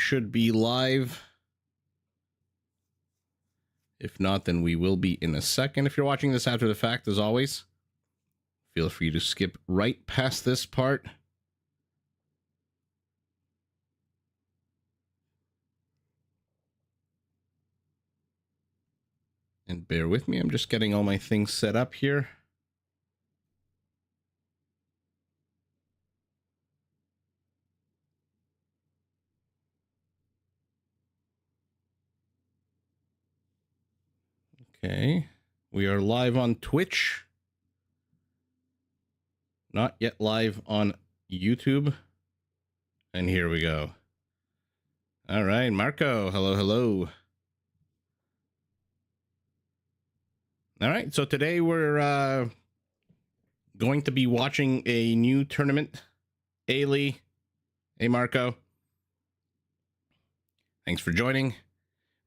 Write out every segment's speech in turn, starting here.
should be live. If not, then we will be in a second. If you're watching this after the fact, as always, feel free to skip right past this part. And bear with me, I'm just getting all my things set up here. Okay, we are live on Twitch. Not yet live on YouTube. And here we go. All right, Marco, hello, hello. All right, so today we're going to be watching a new tournament. Hey, Lee. Hey, Marco. Thanks for joining.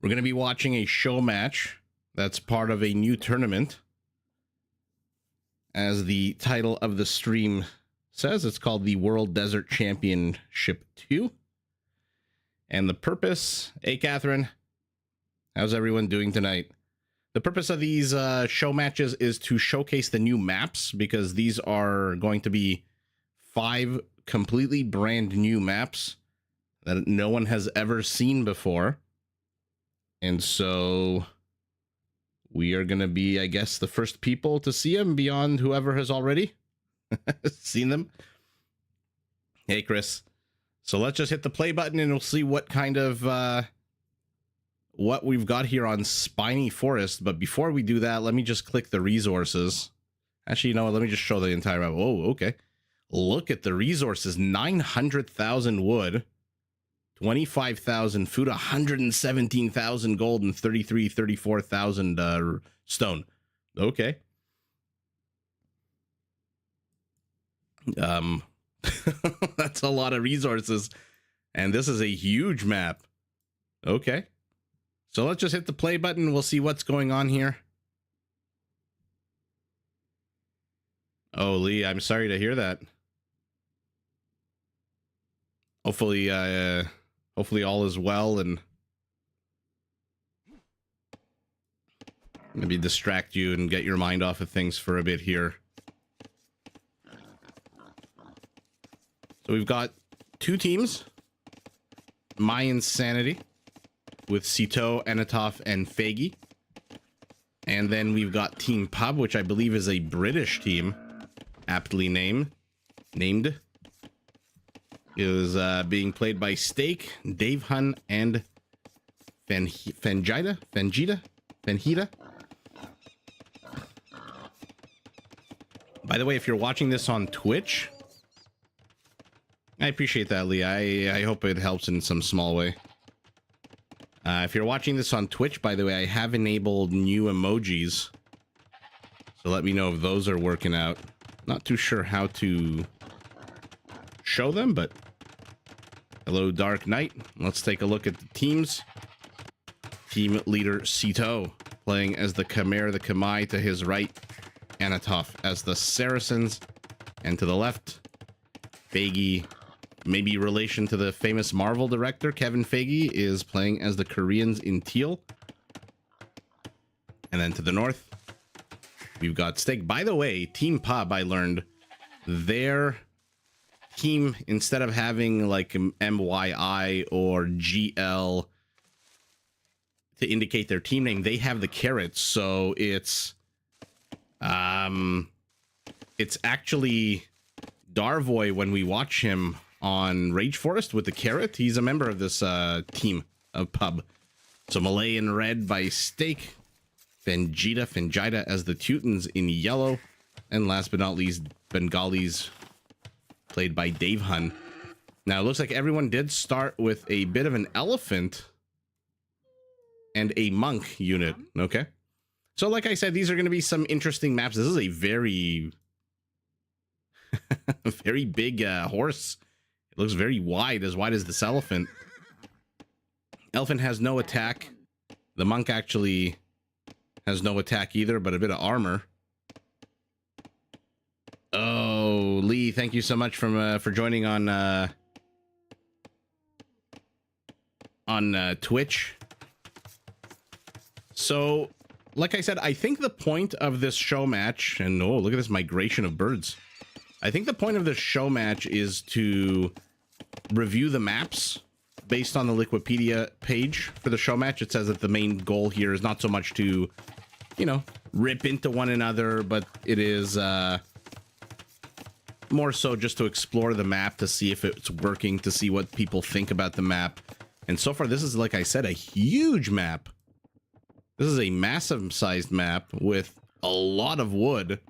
We're going to be watching a show match that's part of a new tournament. As the title of the stream says, it's called the World Desert Championship 2. And the purpose... Hey, Catherine. How's everyone doing tonight? The purpose of these show matches is to showcase the new maps, because these are going to be 5 completely brand new maps that no one has ever seen before. And so we are going to be, I guess, the first people to see them beyond whoever has already seen them. Hey, Chris. So let's just hit the play button and we'll see what kind of... what we've got here on Spiny Forest. But before we do that, let me just click the resources. Actually, you know what? Let me just show the entire map. Oh, okay. Look at the resources. 900,000 wood, 25,000 food, 117,000 gold, and 34,000 stone. Okay. That's a lot of resources. And this is a huge map. Okay. So let's just hit the play button. We'll see what's going on here. Oh, Lee, I'm sorry to hear that. Hopefully, hopefully all is well, and maybe distract you and get your mind off of things for a bit here. So we've got 2 teams. My Insanity with Sito, Anatov, and Faggy. And then we've got Team Pub, which I believe is a British team, aptly named. It was being played by Steak, Dave Hun, and Fenjita. By the way, if you're watching this on Twitch, I appreciate that, Lee. I hope it helps in some small way. If you're watching this on Twitch, by the way, I have enabled new emojis. So let me know if those are working out. Not too sure how to show them, but hello, Dark Knight. Let's take a look at the teams. Team leader Sito playing as the Khmer, the Khmer to his right. Anatov as the Saracens. And to the left, Faggy. Maybe relation to the famous Marvel director, Kevin Feige, is playing as the Koreans in teal. And then to the north, we've got Steak. By the way, Team Pub, I learned, their team, instead of having like MYI or GL to indicate their team name, they have the carrots. So it's actually Darvoy when we watch him on Rage Forest with the carrot. He's a member of this team of Pub. So Malay in red by Steak, Fenjita as the Teutons in yellow, and last but not least, Bengalis played by Dave Hun. Now it looks like everyone did start with a bit of an elephant and a monk unit. Okay, so like I said, these are going to be some interesting maps. This is a very very big horse. It looks very wide as this elephant. Elephant has no attack. The monk actually has no attack either, but a bit of armor. Oh, Lee, thank you so much for joining on on Twitch. So, like I said, I think the point of this show match, and oh, look at this migration of birds. I think the point of this show match is to review the maps based on the Wikipedia page for the show match. It says that the main goal here is not so much to, you know, rip into one another, but it is more so just to explore the map, to see if it's working, to see what people think about the map. And so far, this is, like I said, a huge map. This is a massive sized map with a lot of wood,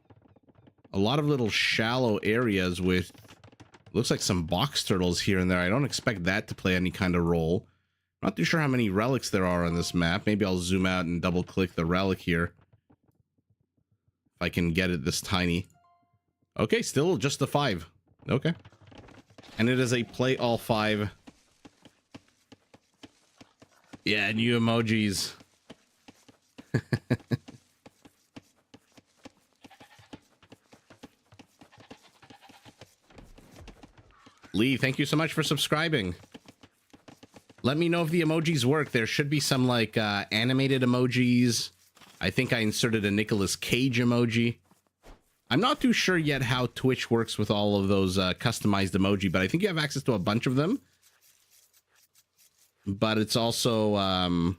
a lot of little shallow areas with, looks like some box turtles here and there. I don't expect that to play any kind of role. Not too sure how many relics there are on this map. Maybe I'll zoom out and double click the relic here, if I can get it this tiny. Okay, still just the 5. Okay. And it is a play all 5. Yeah, new emojis. Lee, thank you so much for subscribing. Let me know if the emojis work. There should be some like animated emojis. I think I inserted a Nicolas Cage emoji. I'm not too sure yet how Twitch works with all of those customized emoji, but I think you have access to a bunch of them. But it's also, what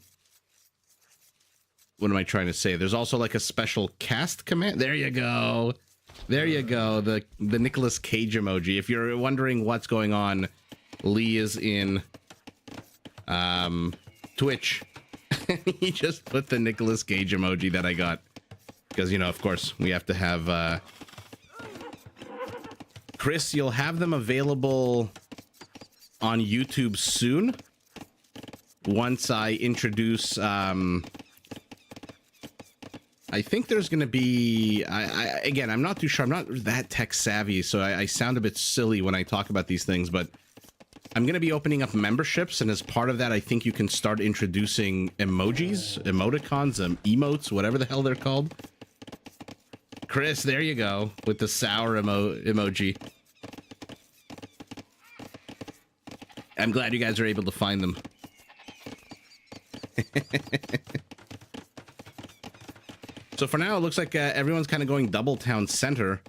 am I trying to say? There's also like a special cast command. There you go. There you go. The Nicolas Cage emoji. If you're wondering what's going on, Lee is in Twitch. He just put the Nicolas Cage emoji that I got. Because, you know, of course, we have to have... Chris, you'll have them available on YouTube soon. Once I introduce... I think there's going to be... again, I'm not too sure. I'm not that tech savvy, so I sound a bit silly when I talk about these things, but I'm going to be opening up memberships, and as part of that, I think you can start introducing emojis, emoticons, emotes, whatever the hell they're called. Chris, there you go, with the sour emoji. I'm glad you guys are able to find them. So for now, it looks like everyone's kind of going double town center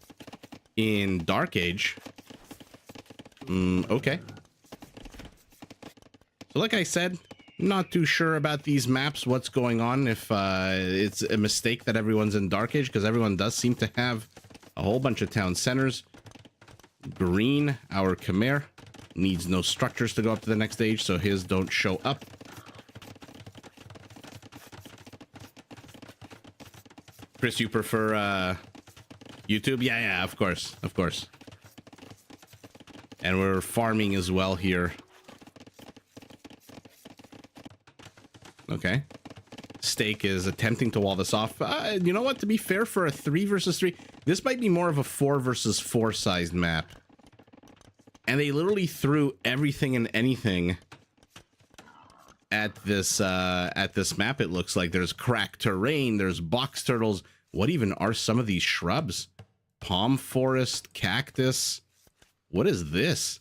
in Dark Age. Okay. So like I said, not too sure about these maps, what's going on, if it's a mistake that everyone's in Dark Age, because everyone does seem to have a whole bunch of town centers. Green, our Khmer, needs no structures to go up to the next stage, so his don't show up. Chris, you prefer YouTube? Yeah, of course, of course. And we're farming as well here. Okay. Steak is attempting to wall this off. You know what? To be fair, for a 3 versus 3, this might be more of a 4 versus 4 sized map. And they literally threw everything and anything at this map. It looks like there's cracked terrain, there's box turtles. What even are some of these shrubs? Palm forest, cactus. What is this?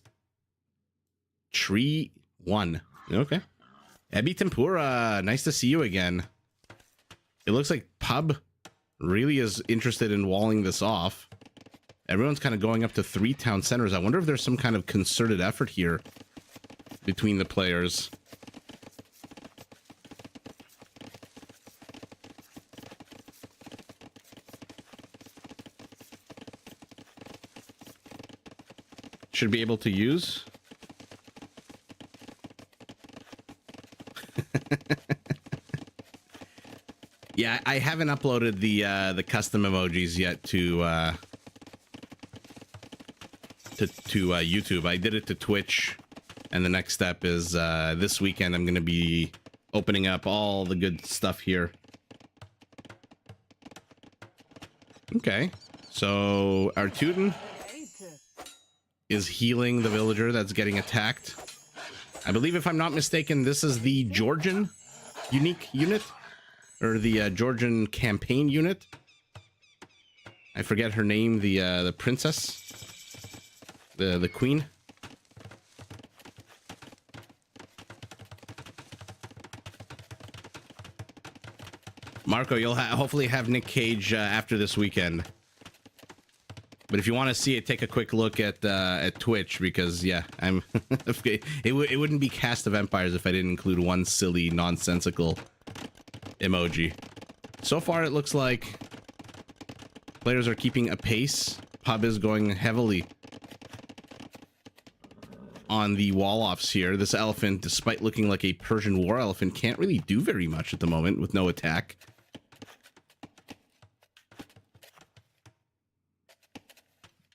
Tree 1. Okay. Ebi Tempura, nice to see you again. It looks like Pub really is interested in walling this off. Everyone's kind of going up to 3 town centers. I wonder if there's some kind of concerted effort here between the players. Should be able to use. Yeah, I haven't uploaded the custom emojis yet to YouTube. I did it to Twitch, and the next step is this weekend I'm going to be opening up all the good stuff here. Okay, so our Teuton is healing the villager that's getting attacked. I believe, if I'm not mistaken, this is the Georgian unique unit, or the Georgian campaign unit. I forget her name, the princess, the queen. Marco, you'll hopefully have Nick Cage after this weekend. But if you want to see it, take a quick look at Twitch, because yeah, I'm it wouldn't be Cast of Empires if I didn't include one silly nonsensical emoji. So far, it looks like players are keeping a pace. Pub is going heavily on the wall-offs here. This elephant, despite looking like a Persian war elephant, can't really do very much at the moment with no attack.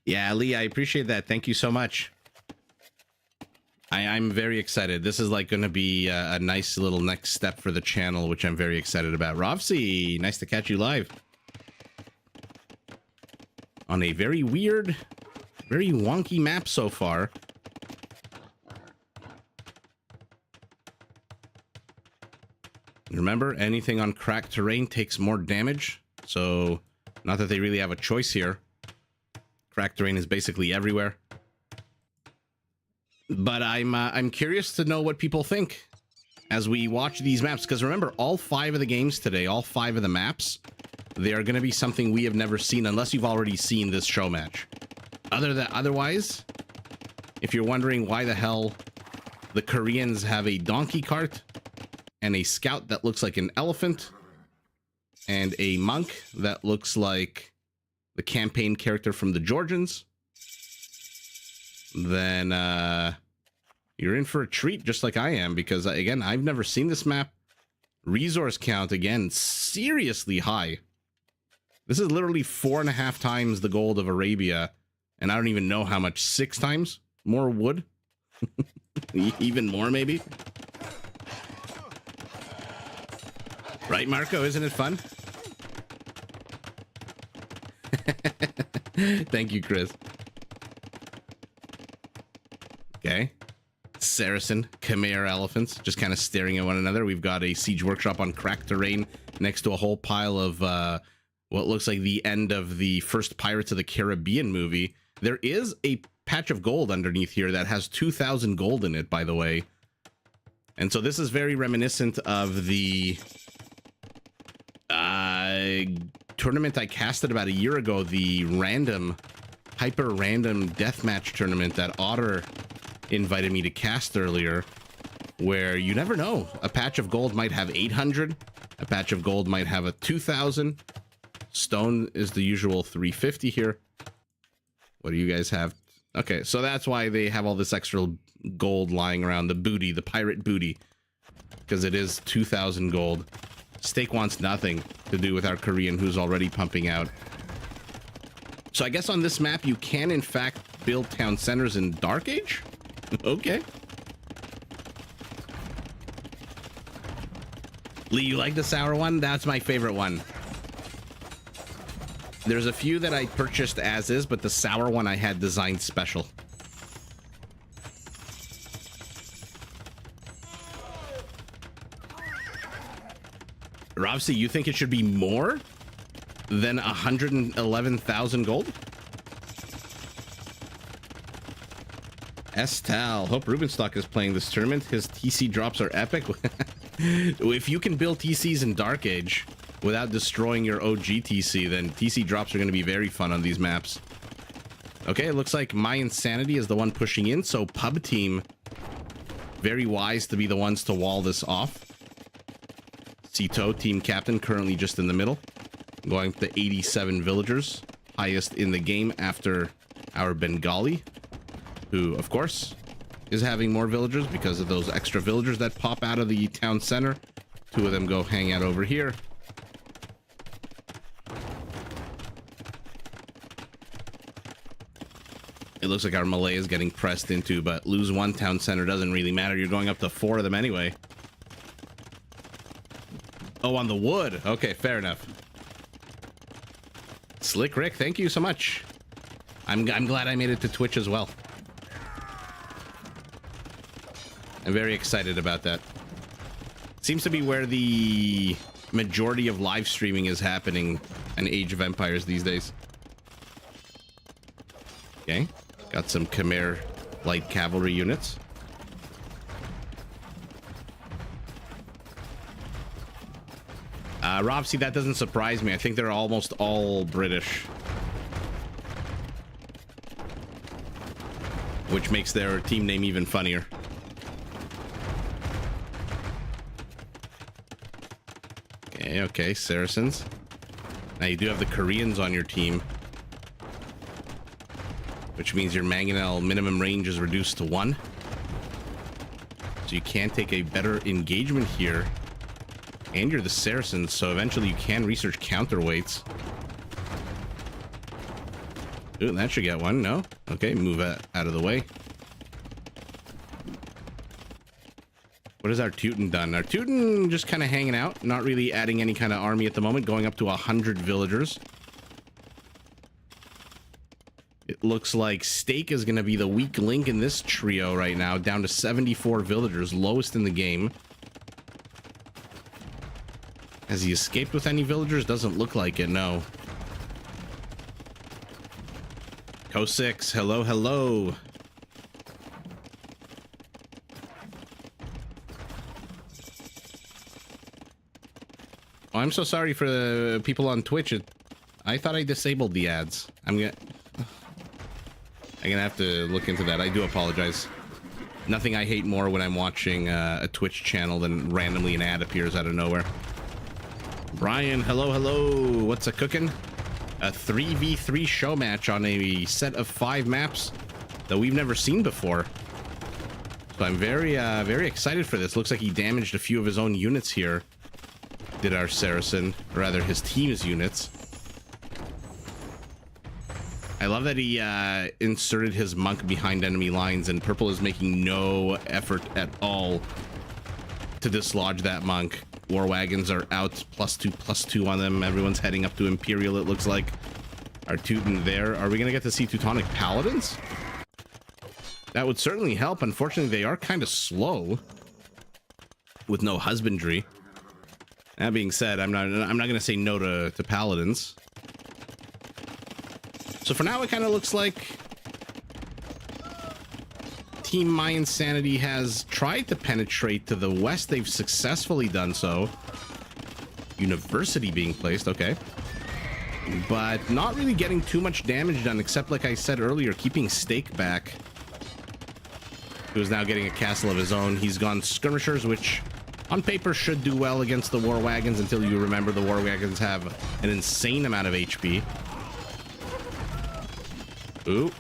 Yeah, Lee, I appreciate that. Thank you so much. I'm very excited. This is like going to be a nice little next step for the channel, which I'm very excited about. Rovsy, nice to catch you live. On a very weird, very wonky map so far. Remember, anything on cracked terrain takes more damage. So, not that they really have a choice here. Cracked terrain is basically everywhere. But I'm curious to know what people think as we watch these maps, because remember, all 5 of the games today, all 5 of the maps, they are going to be something we have never seen unless you've already seen this show match. Otherwise, if you're wondering why the hell the Koreans have a donkey cart and a scout that looks like an elephant and a monk that looks like the campaign character from the Georgians, then you're in for a treat, just like I am, because again, I've never seen this map. Resource count, again, seriously high. This is literally 4.5 times the gold of Arabia, and I don't even know how much. 6 times more wood. Even more, maybe. Right, Marco? Isn't it fun? Thank you, Chris. Okay. Saracen, Khmer elephants, just kind of staring at one another. We've got a siege workshop on cracked terrain next to a whole pile of what looks like the end of the first Pirates of the Caribbean movie. There is a patch of gold underneath here that has 2,000 gold in it, by the way. And so this is very reminiscent of the tournament I casted about a year ago, the hyper random deathmatch tournament that Otter invited me to cast earlier, where you never know. A patch of gold might have 800, a patch of gold might have a 2,000. Stone is the usual 350 here. What do you guys have? Okay, so that's why they have all this extra gold lying around, the booty, the pirate booty, because it is 2,000 gold. Steak wants nothing to do with our Korean, who's already pumping out. So I guess on this map, you can, in fact, build town centers in Dark Age? Okay. Lee, you like the sour one? That's my favorite one. There's a few that I purchased as is, but the sour one I had designed special. Robsy, you think it should be more than 111,000 gold? Estal, hope Rubenstock is playing this tournament. His TC drops are epic. If you can build TCs in Dark Age without destroying your OG TC, then TC drops are going to be very fun on these maps. Okay, it looks like My Insanity is the one pushing in, so Pub Team, very wise to be the ones to wall this off. Sito, team captain, currently just in the middle, going to 87 villagers, highest in the game after our Bengali, who, of course, is having more villagers because of those extra villagers that pop out of the town center. 2 of them go hang out over here. It looks like our Malay is getting pressed into, but lose 1 town center doesn't really matter. You're going up to 4 of them anyway. Oh, on the wood. Okay, fair enough. Slick Rick, thank you so much. I'm glad I made it to Twitch as well. I'm very excited about that. Seems to be where the majority of live streaming is happening in Age of Empires these days. Okay, got some Khmer light cavalry units. Rob, see, that doesn't surprise me. I think they're almost all British, which makes their team name even funnier. Okay, Saracens. Now you do have the Koreans on your team, which means your mangonel minimum range is reduced to 1. So you can take a better engagement here. And you're the Saracens, so eventually you can research counterweights. Ooh, that should get one. No? Okay, move out of the way. What has our Teuton done? Our Teuton just kind of hanging out, not really adding any kind of army at the moment, going up to 100 villagers. It looks like Steak is going to be the weak link in this trio right now, down to 74 villagers, lowest in the game. Has he escaped with any villagers? Doesn't look like it, no. Co6, hello, hello. Oh, I'm so sorry for the people on Twitch. I thought I disabled the ads. I'm gonna have to look into that. I do apologize. Nothing I hate more when I'm watching a Twitch channel than randomly an ad appears out of nowhere. Brian, hello, hello. What's a cooking? A 3v3 show match on a set of 5 maps that we've never seen before. So I'm very excited for this. Looks like he damaged a few of his own units here. Did our Saracen, or rather his team's units. I love that he inserted his monk behind enemy lines, and purple is making no effort at all to dislodge that monk. War wagons are out, +2/+2 on them. Everyone's heading up to Imperial, it looks like. Our Teuton there. Are we gonna get to see Teutonic Paladins? That would certainly help. Unfortunately, they are kind of slow with no husbandry. That being said, I'm not gonna say no to Paladins. So for now, it kind of looks like Team My Insanity has tried to penetrate to the west. They've successfully done so. University being placed, okay. But not really getting too much damage done, except like I said earlier, keeping Steak back. Who's now getting a castle of his own. He's gone skirmishers, which on paper should do well against the war wagons, until you remember the war wagons have an insane amount of HP. Ooh.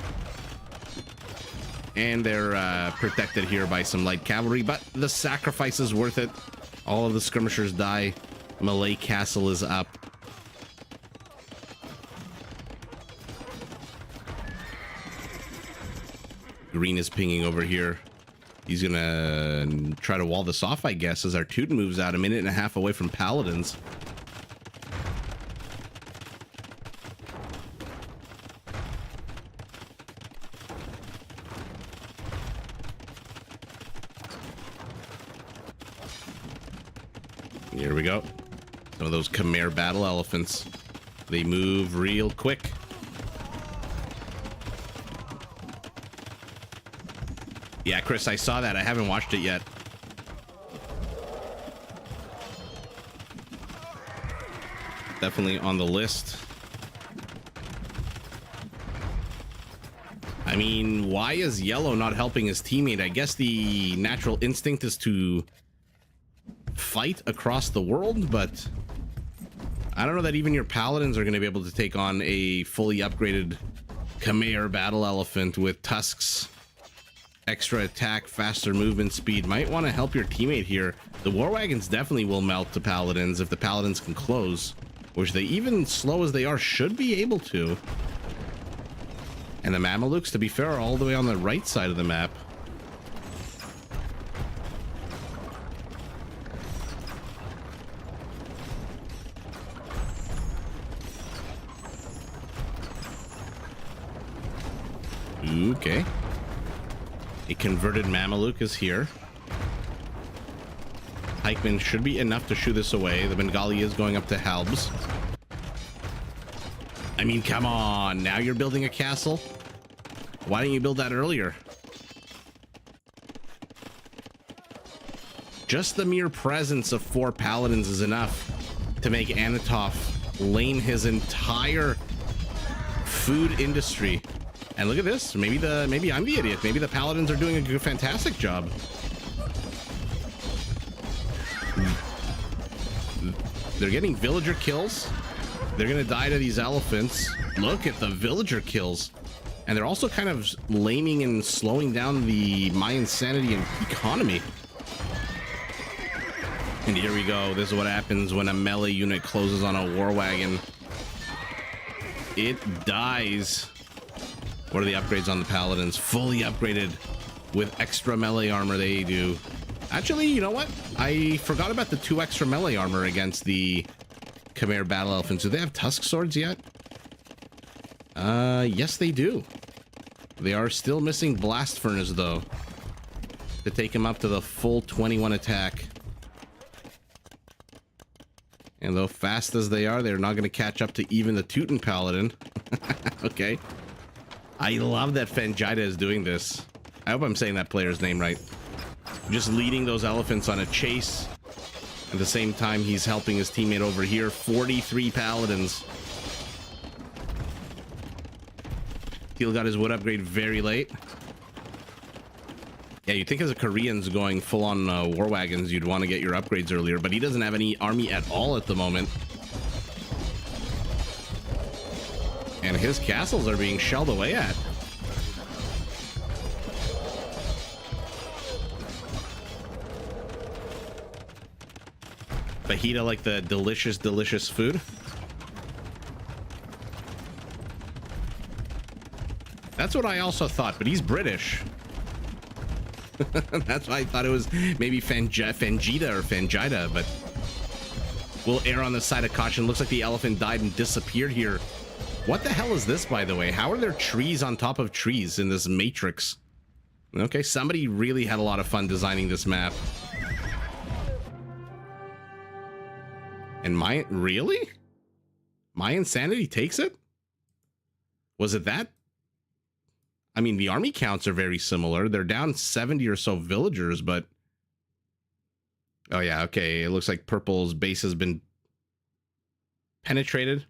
And they're protected here by some light cavalry, but the sacrifice is worth it. All of the skirmishers die. Malay Castle is up. Green is pinging over here. He's gonna try to wall this off, I guess, as our Teuton moves out 1.5 minutes away from Paladins. Here we go. Some of those Khmer battle elephants. They move real quick. Yeah, Chris, I saw that. I haven't watched it yet. Definitely on the list. I mean, why is Yellow not helping his teammate? I guess the natural instinct is to fight across the world, but I don't know that even your Paladins are going to be able to take on a fully upgraded Khmer battle elephant with tusks. Extra attack, faster movement speed. Might want to help your teammate here. The war wagons definitely will melt to Paladins if the Paladins can close, which they, even slow as they are, should be able to. And the Mamelukes, to be fair, are all the way on the right side of the map. Okay. A converted Mameluke is here. Pikemen should be enough to shoo this away. The Bengali is going up to Halbs. I mean, come on. Now you're building a castle? Why didn't you build that earlier? Just the mere presence of 4 Paladins is enough to make Anatov lane his entire food industry. And look at this. Maybe I'm the idiot. Maybe the paladins are doing a good, fantastic job. They're getting villager kills. They're gonna die to these elephants. Look at the villager kills. And they're also kind of laming and slowing down the Mayan sanity and economy. And here we go. This is what happens when a melee unit closes on a war wagon. It dies. What are the upgrades on the paladins? Fully upgraded with extra melee armor they do. Actually, you know what? I forgot about the 2 extra melee armor against the Khmer battle elephants. Do they have tusk swords yet? Yes they do. They are still missing blast furnace though, to take him up to the full 21 attack. And though fast as they are, they're not going to catch up to even the Teuton paladin. Okay. I love that Fangita is doing this. I hope I'm saying that player's name right. Just leading those elephants on a chase. At the same time, he's helping his teammate over here. 43 paladins. Teal got his wood upgrade very late. Yeah, you'd think as a Korean's going full-on war wagons, you'd want to get your upgrades earlier, but he doesn't have any army at all at the moment. And his castles are being shelled away at. Fajita, like the delicious, delicious food. That's what I also thought, but he's British. That's why I thought it was maybe Fangita or Fangita, but we'll err on the side of caution. Looks like the elephant died and disappeared here. What the hell is this, by the way? How are there trees on top of trees in this matrix? Okay, somebody really had a lot of fun designing this map. And really? My insanity takes it? Was it that? I mean, the army counts are very similar. They're down 70 or so villagers, but... Oh, yeah, okay. It looks like Purple's base has been penetrated.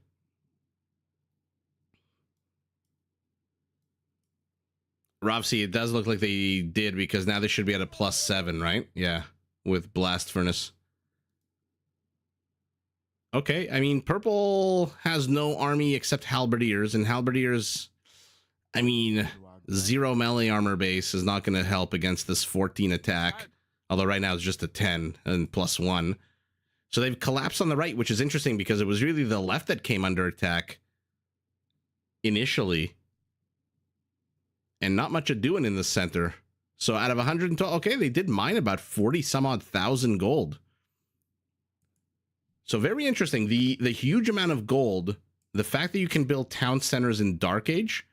Rovsy, it does look like they did, because now they should be at a +7, right? Yeah, with Blast Furnace. Okay, I mean, Purple has no army except Halberdiers, and Halberdiers, I mean, 0 melee armor base is not going to help against this 14 attack, although right now it's just a 10 and +1. So they've collapsed on the right, which is interesting because it was really the left that came under attack initially, and not much of doing in the center. So out of 112, okay, they did mine about 40 some odd thousand gold. So very interesting. The huge amount of gold, the fact that you can build town centers in Dark Age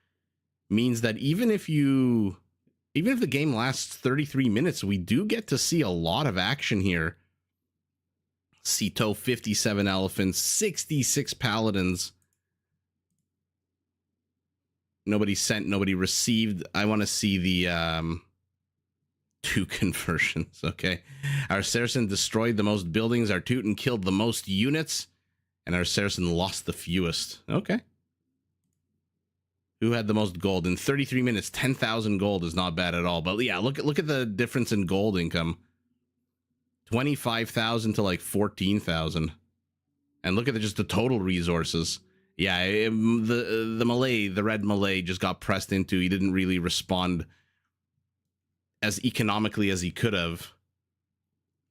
means that even if the game lasts 33 minutes, we do get to see a lot of action here. Sito, 57 elephants, 66 paladins. Nobody sent, nobody received. I want to see the 2 conversions. Okay. Our Saracen destroyed the most buildings. Our Teuton killed the most units. And our Saracen lost the fewest. Okay. Who had the most gold? In 33 minutes, 10,000 gold is not bad at all. But yeah, look at the difference in gold income. 25,000 to like 14,000. And look at just the total resources. Yeah, the Malay, the red Malay just got pressed into. He didn't really respond as economically as he could have.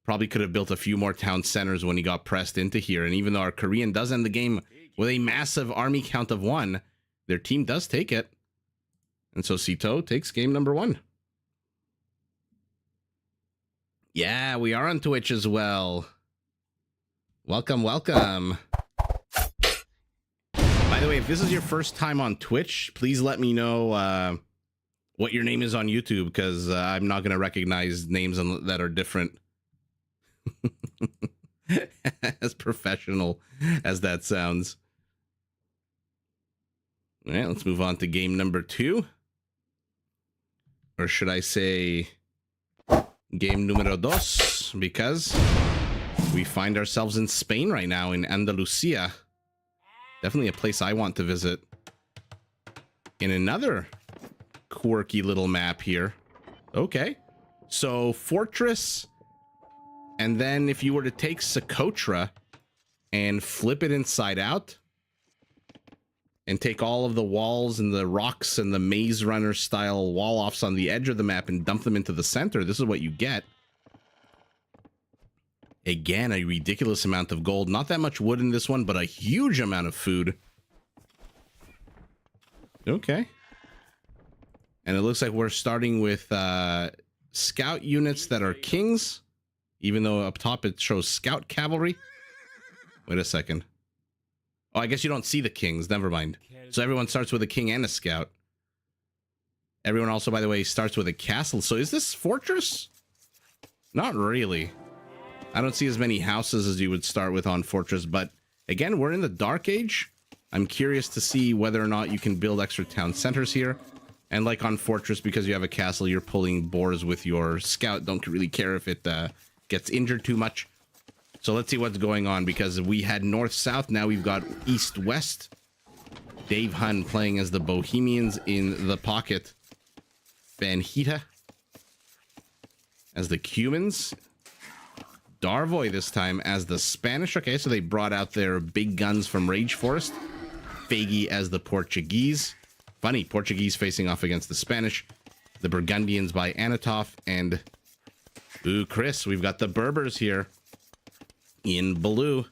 Probably could have built a few more town centers when he got pressed into here. And even though our Korean does end the game with a massive army count of 1, their team does take it. And so Sito takes game number 1. Yeah, we are on Twitch as well. Welcome, welcome. By the way, if this is your first time on Twitch, please let me know what your name is on YouTube, because I'm not going to recognize names that are different. As professional as that sounds. All right, let's move on to game number 2. Or should I say game numero dos, because We find ourselves in Spain right now, in Andalusia. Definitely a place I want to visit. In another quirky little map here. Okay. So, fortress. And then if you were to take Socotra and flip it inside out and take all of the walls and the rocks and the Maze Runner style wall offs on the edge of the map and dump them into the center, this is what you get. Again, a ridiculous amount of gold. Not that much wood in this one, but a huge amount of food. Okay. And it looks like we're starting with scout units that are kings, even though up top it shows scout cavalry. Wait a second. Oh, I guess you don't see the kings. Never mind. So everyone starts with a king and a scout. Everyone also, by the way, starts with a castle. So is this fortress? Not really. I don't see as many houses as you would start with on fortress, but again, we're in the Dark Age. I'm curious to see whether or not you can build extra town centers here. And like on fortress, because you have a castle, you're pulling boars with your scout. Don't really care if it gets injured too much. So let's see what's going on, because we had north-south. Now we've got east-west. Dave Hunn playing as the Bohemians in the pocket. Banhita as the Cumans. Darvoy this time as the Spanish. Okay, so they brought out their big guns from Rage Forest. Faggy as the Portuguese. Funny, Portuguese facing off against the Spanish. The Burgundians by Anatov. And, ooh, Chris, we've got the Berbers here in blue.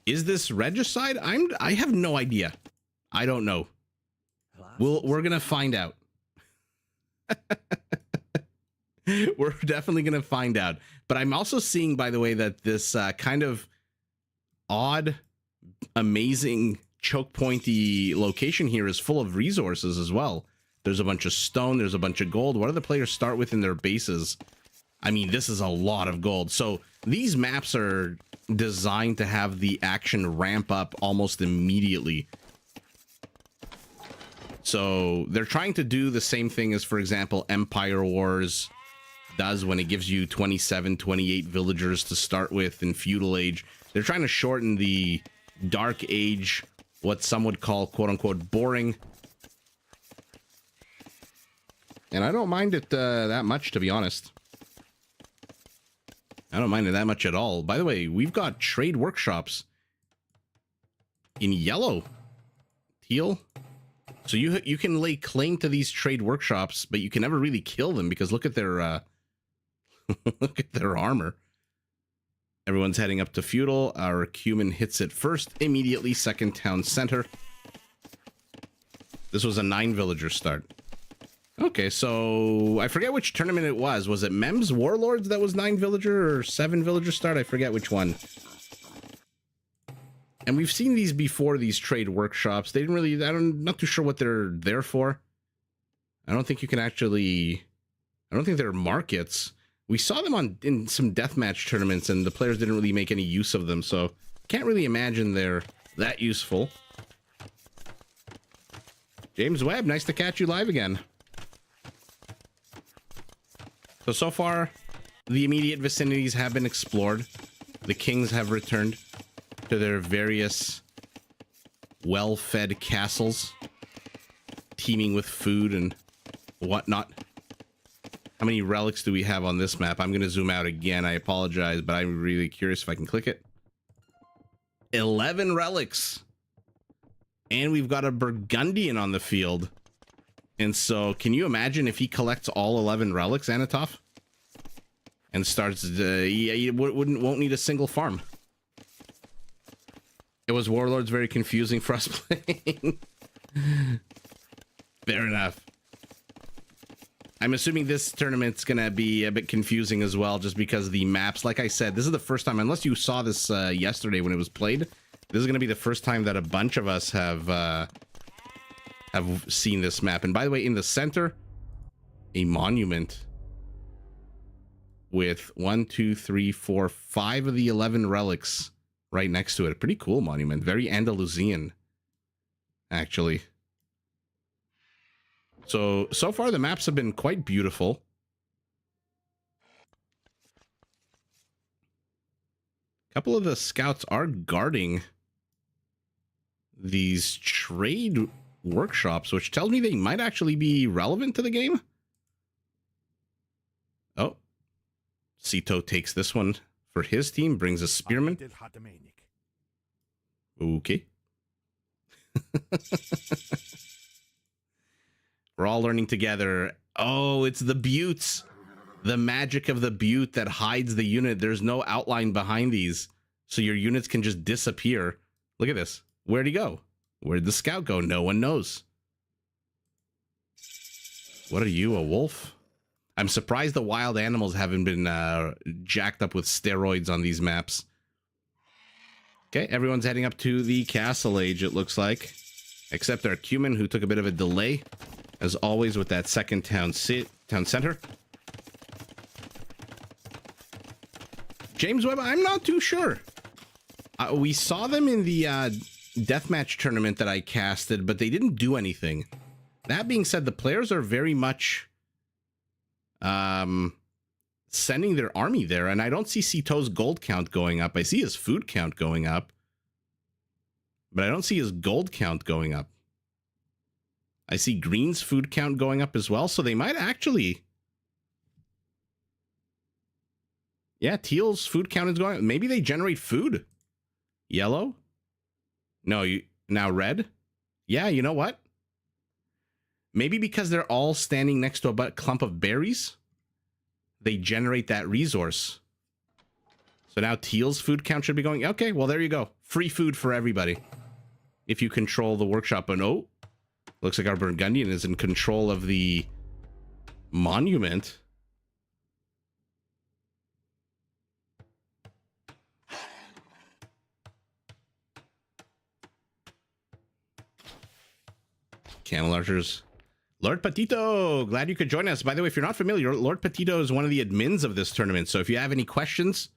Is this regicide? I have no idea. I don't know. We're gonna find out. We're definitely gonna find out. But I'm also seeing, by the way, that this kind of odd, amazing, choke pointy location here is full of resources as well. There's a bunch of stone, there's a bunch of gold. What do the players start with in their bases? I mean, this is a lot of gold. So these maps are designed to have the action ramp up almost immediately. So they're trying to do the same thing as, for example, Empire Wars does when it gives you 27, 28 villagers to start with in Feudal Age. They're trying to shorten the Dark Age, what some would call, quote-unquote, boring. And I don't mind it that much, to be honest. I don't mind it that much at all. By the way, we've got trade workshops in yellow. Teal. So you can lay claim to these trade workshops, but you can never really kill them because look at their look at their armor. Everyone's heading up to feudal. Our Cuman hits it first, immediately second town center. This was a 9 villager start. Okay, so I forget which tournament it was. Was it Mems Warlords that was 9 villager or 7 villager start? I forget which one. And we've seen these before, these trade workshops. They didn't really, I'm not too sure what they're there for. I don't think you can actually, I don't think they're markets. We saw them in some deathmatch tournaments and the players didn't really make any use of them. So can't really imagine they're that useful. James Webb, nice to catch you live again. So far, the immediate vicinities have been explored. The kings have returned to their various well-fed castles, teeming with food and whatnot. How many relics do we have on this map? I'm going to zoom out again. I apologize, but I'm really curious if I can click it. 11 relics. And we've got a Burgundian on the field. And so, can you imagine if he collects all 11 relics, Anatov? And starts, he won't need a single farm. It was Warlords very confusing for us playing. Fair enough. I'm assuming this tournament's gonna be a bit confusing as well, just because the maps, like I said, this is the first time, unless you saw this yesterday when it was played, this is gonna be the first time that a bunch of us have seen this map. And by the way, in the center, a monument with 1, 2, 3, 4, 5 of the 11 relics right next to it. A pretty cool monument. Very Andalusian, actually. So far the maps have been quite beautiful. A couple of the scouts are guarding these trade workshops, which tells me they might actually be relevant to the game. Oh, Sito takes this one for his team, brings a spearman. Okay. We're all learning together. Oh, it's the buttes. The magic of the butte that hides the unit. There's no outline behind these, so your units can just disappear. Look at this. Where'd he go? Where'd the scout go? No one knows. What are you, a wolf? I'm surprised the wild animals haven't been jacked up with steroids on these maps. Okay, everyone's heading up to the castle age, it looks like. Except our Cumin, who took a bit of a delay, as always, with that second town center. James Webb, I'm not too sure. We saw them in the deathmatch tournament that I casted, but they didn't do anything. That being said, the players are very much sending their army there, and I don't see Sito's gold count going up. I see his food count going up, but I don't see his gold count going up. I see Green's food count going up as well, so they might actually... Yeah, Teal's food count is going up. Maybe they generate food. Yellow? No, now red? Yeah, you know what? Maybe because they're all standing next to a clump of berries, they generate that resource. So now Teal's food count should be going... Okay, well, there you go. Free food for everybody. If you control the workshop. And oh, looks like our Burgundian is in control of the monument. Cannon archers. Lord Petito, glad you could join us. By the way, if you're not familiar, Lord Petito is one of the admins of this tournament. So if you have any questions,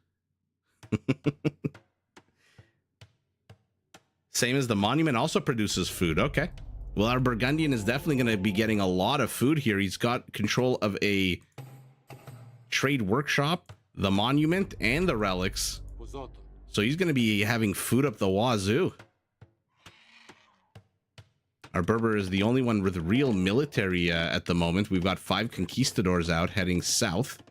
same as the monument also produces food. Okay. Well, our Burgundian is definitely going to be getting a lot of food here. He's got control of a trade workshop, the monument, and the relics. So he's going to be having food up the wazoo. Our Berber is the only one with real military at the moment. We've got 5 conquistadors out heading south.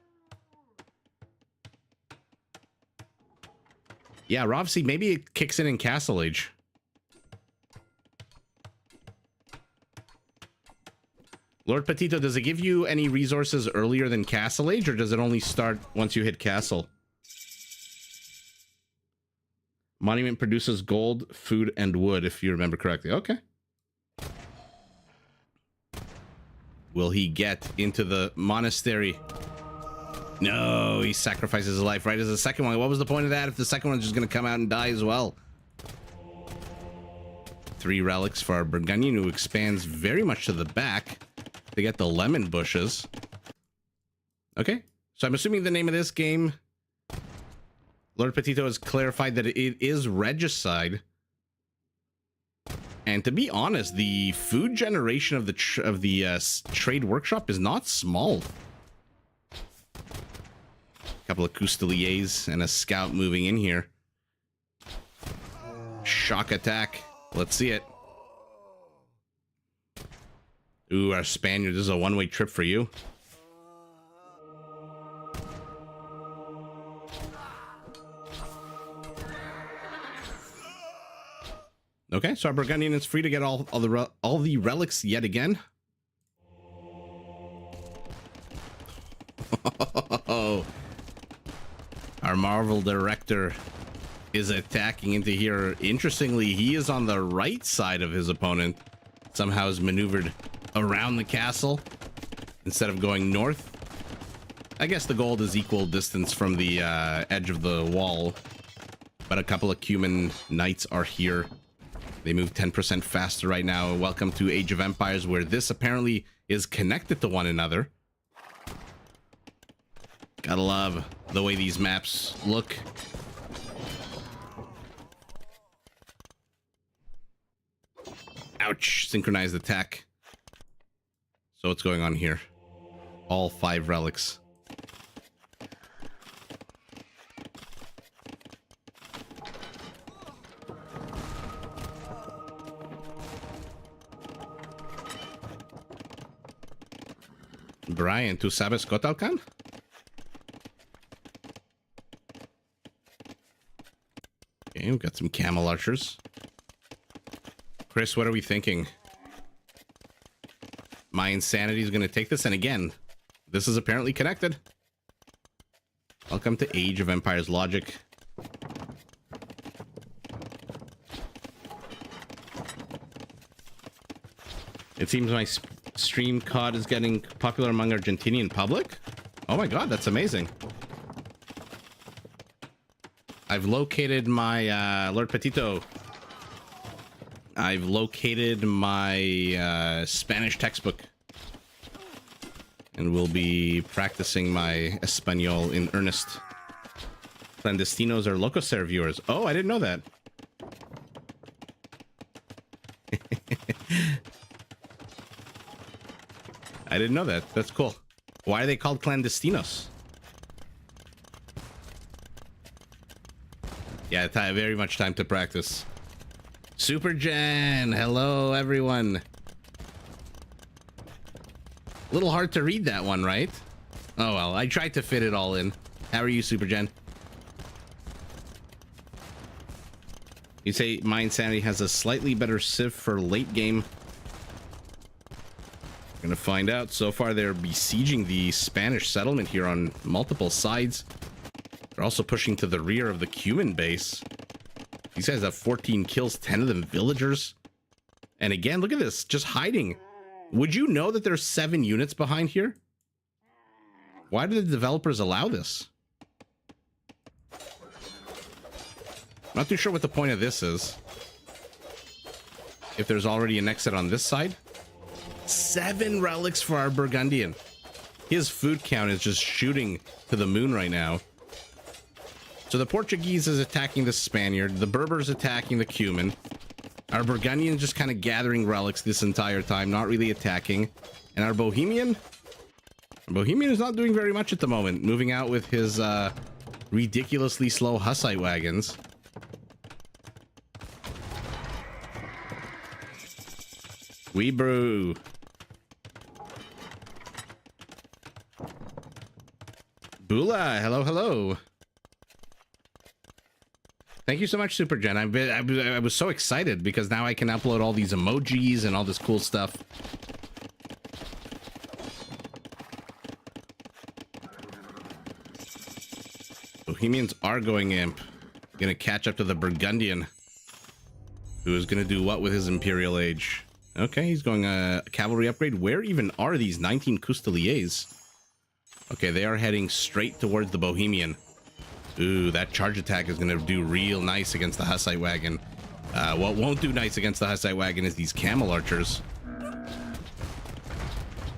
Yeah, Rovsi, maybe it kicks in Castle Age. Lord Petito, does it give you any resources earlier than Castle Age, or does it only start once you hit Castle? Monument produces gold, food, and wood, if you remember correctly. Okay. Will he get into the monastery? No, he sacrifices his life right as the second one. What was the point of that if the second one's just going to come out and die as well? 3 relics for our Burgundian, who expands very much to the back. They get the lemon bushes. Okay, so I'm assuming the name of this game, Lord Petito has clarified that it is regicide. And to be honest, the food generation of the trade workshop is not small. A couple of Cousteliers and a scout moving in here. Shock attack. Let's see it. Ooh, our Spaniard. This is a one-way trip for you. Okay, so our Burgundian is free to get all the relics yet again. Our Marvel director is attacking into here. Interestingly, he is on the right side of his opponent. Somehow is maneuvered around the castle instead of going north. I guess the gold is equal distance from the edge of the wall, but a couple of Cumin knights are here. They move 10% faster right now. Welcome to Age of Empires, where this apparently is connected to one another. Gotta love the way these maps look. Ouch! Synchronized attack. So what's going on here? All 5 relics. Brian, tu sabes Kotalkan? Okay, we've got some camel archers. Chris, what are we thinking? My insanity is going to take this, and again, this is apparently connected. Welcome to Age of Empires logic. It seems my stream COD is getting popular among Argentinian public. Oh my god, that's amazing. I've located my Lord Petito. I've located my Spanish textbook. And we'll be practicing my Espanol in earnest. Clandestinos are Locoser viewers. Oh, I didn't know that. I didn't know that. That's cool. Why are they called clandestinos? Yeah, very much time to practice. Super Jen, hello everyone. A little hard to read that one, right? Oh well, I tried to fit it all in. How are you, Super Jen? You say my insanity has a slightly better civ for late game. Gonna find out. So far they're besieging the Spanish settlement here on multiple sides. They're also pushing to the rear of the Cuman base. These guys have 14 kills, 10 of them villagers. And again, look at this, just hiding. Would you know that there's 7 units behind here? Why do the developers allow this? Not too sure what the point of this is. If there's already an exit on this side. 7 relics for our Burgundian. His food count is just shooting to the moon right now. So the Portuguese is attacking the Spaniard. The Berbers attacking the Cuman. Our Burgundian just kind of gathering relics this entire time, not really attacking. And our Bohemian? Our Bohemian is not doing very much at the moment. Moving out with his ridiculously slow Hussite wagons. We brew. Bula, hello, hello. Thank you so much, Super Jen. I was so excited because now I can upload all these emojis and all this cool stuff. Bohemians are going imp. Gonna catch up to the Burgundian. Who is gonna do what with his Imperial Age? Okay, he's going a cavalry upgrade. Where even are these 19 Custeliers? Okay, they are heading straight towards the Bohemian. Ooh, that charge attack is going to do real nice against the Hussite wagon. What won't do nice against the Hussite wagon is these camel archers.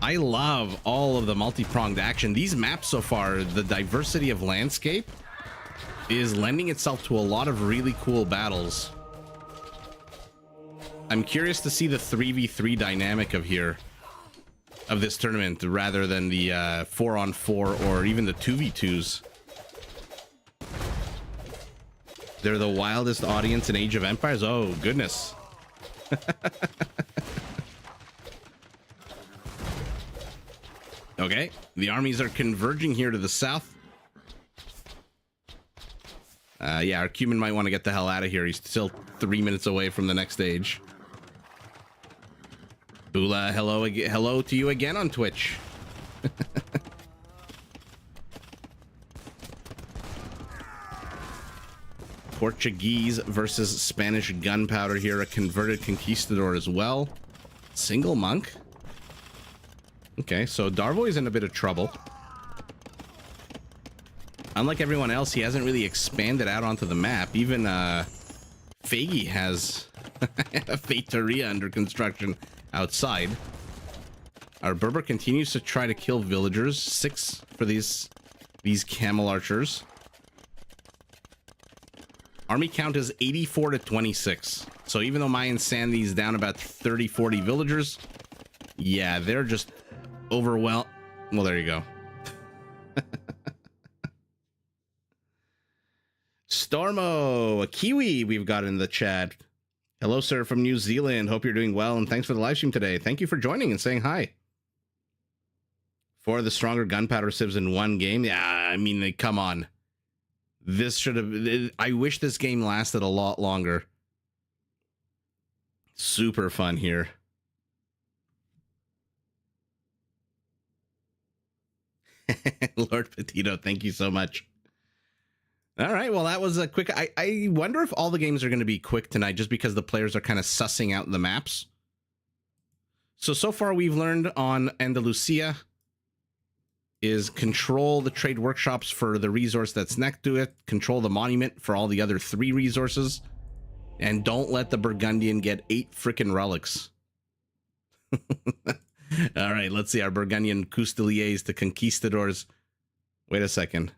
I love all of the multi-pronged action. These maps so far, the diversity of landscape is lending itself to a lot of really cool battles. I'm curious to see the 3v3 dynamic of this tournament rather than the 4-on-4 or even the 2v2s. They're the wildest audience in Age of Empires. Oh, goodness. Okay, the armies are converging here to the south. Yeah, our Cuman might want to get the hell out of here. He's still 3 minutes away from the next stage. Bula, hello to you again on Twitch. Portuguese versus Spanish gunpowder here. A converted conquistador as well. Single monk. Okay, so Darvoy's in a bit of trouble. Unlike everyone else, he hasn't really expanded out onto the map. Even Fagi has a Feitoria under construction outside. Our Berber continues to try to kill villagers. 6 for these camel archers. Army count is 84 to 26. So even though my insanity is down about 30-40 villagers, yeah, they're just overwhelmed. Well, there you go. Stormo, a Kiwi we've got in the chat. Hello, sir, from New Zealand. Hope you're doing well, and thanks for the live stream today. Thank you for joining and saying hi. 4 of the stronger gunpowder sieves in one game. Yeah, I mean, come on. This should have... I wish this game lasted a lot longer. Super fun here. Lord Petito, thank you so much. All right, well, that was a quick... I wonder if all the games are going to be quick tonight just because the players are kind of sussing out the maps. So far we've learned on Andalusia is control the trade workshops for the resource that's next to it, control the monument for all the other 3 resources, and don't let the Burgundian get 8 frickin' relics. All right, let's see our Burgundian Custeliers to Conquistadors. Wait a second.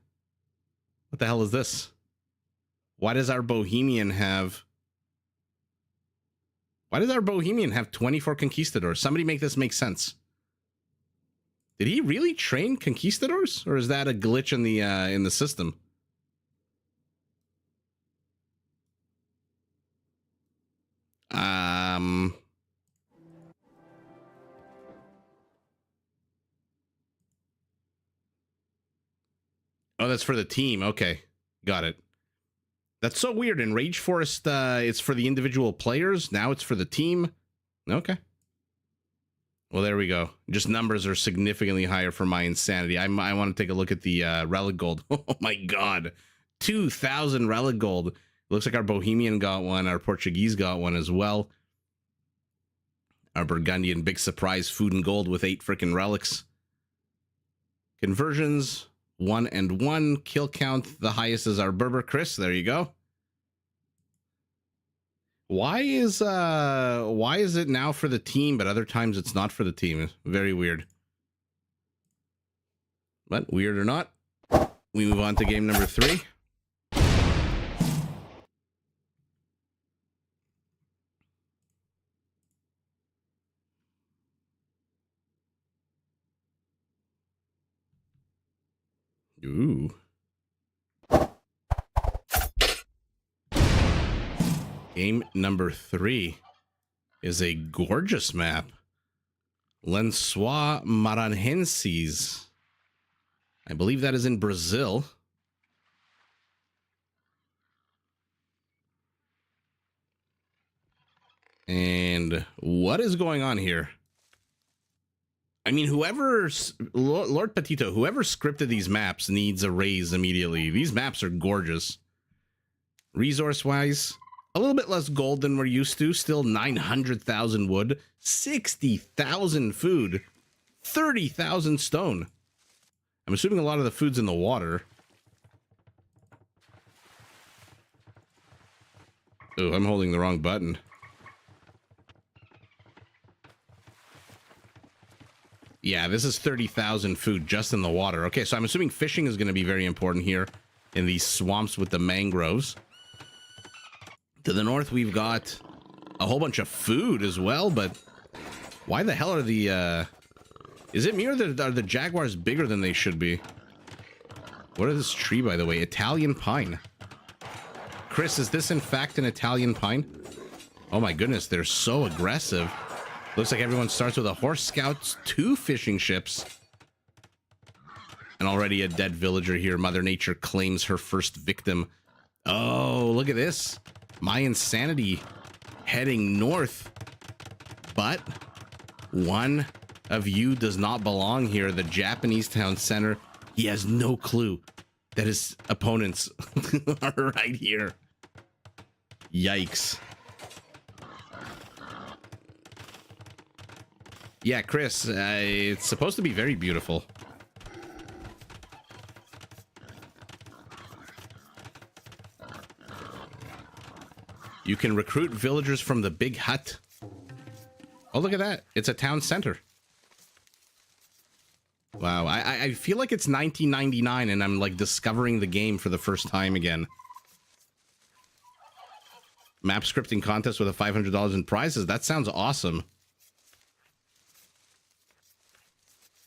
What the hell is this? Why does our Bohemian have... Why does our Bohemian have 24 Conquistadors? Somebody make this make sense. Did he really train Conquistadors? Or is that a glitch in the system? Oh, that's for the team. Okay. Got it. That's so weird. In Rage Forest, it's for the individual players. Now it's for the team. Okay. Well, there we go. Just numbers are significantly higher for my insanity. I want to take a look at the relic gold. Oh my god. 2,000 relic gold. Looks like our Bohemian got one. Our Portuguese got one as well. Our Burgundian, big surprise, food and gold with 8 freaking relics. Conversions, 1 and 1. Kill count, the highest is our Berber Chris. There you go. Why is it now for the team, but other times it's not for the team? Very weird. But weird or not, we move on to game number 3. Ooh. Game number 3 is a gorgeous map. Lensa Maranhenses. I believe that is in Brazil. And what is going on here? I mean, Lord Petito, whoever scripted these maps needs a raise immediately. These maps are gorgeous. Resource-wise, a little bit less gold than we're used to. Still 900,000 wood, 60,000 food, 30,000 stone. I'm assuming a lot of the food's in the water. Oh, I'm holding the wrong button. Yeah, this is 30,000 food just in the water. Okay, so I'm assuming fishing is going to be very important here in these swamps with the mangroves. To the north, we've got a whole bunch of food as well, but why the hell are the... Is it me or are the jaguars bigger than they should be? What is this tree, by the way? Italian pine. Chris, is this in fact an Italian pine? Oh my goodness, they're so aggressive. Looks like everyone starts with a horse scouts, 2 fishing ships. And already a dead villager here. Mother Nature claims her first victim. Oh, look at this. My insanity heading north. But one of you does not belong here. The Japanese town center. He has no clue that his opponents are right here. Yikes. Yeah, Chris, it's supposed to be very beautiful. You can recruit villagers from the big hut. Oh, look at that. It's a town center. Wow, I feel like it's 1999 and I'm like discovering the game for the first time again. Map scripting contest with a $500 in prizes. That sounds awesome.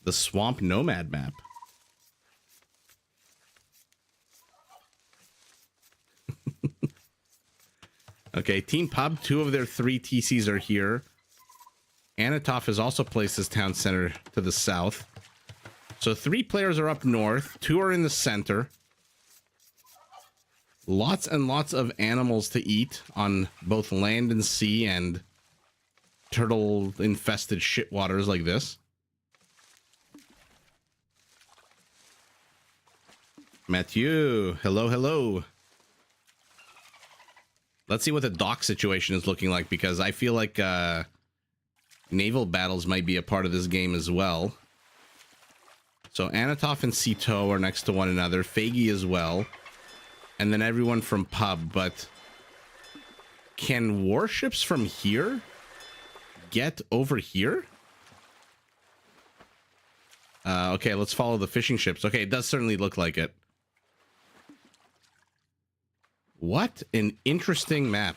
The Swamp Nomad map. Okay, Team Pub, 2 of their 3 TCs are here. Anatov has also placed his town center to the south. So 3 players are up north, 2 are in the center. Lots and lots of animals to eat on both land and sea and turtle-infested shit waters like this. Mathieu, hello, hello. Let's see what the dock situation is looking like, because I feel like naval battles might be a part of this game as well. So Anatov and Sito are next to one another, Fagi as well, and then everyone from Pub. But can warships from here get over here? Okay, let's follow the fishing ships. Okay, it does certainly look like it. What an interesting map.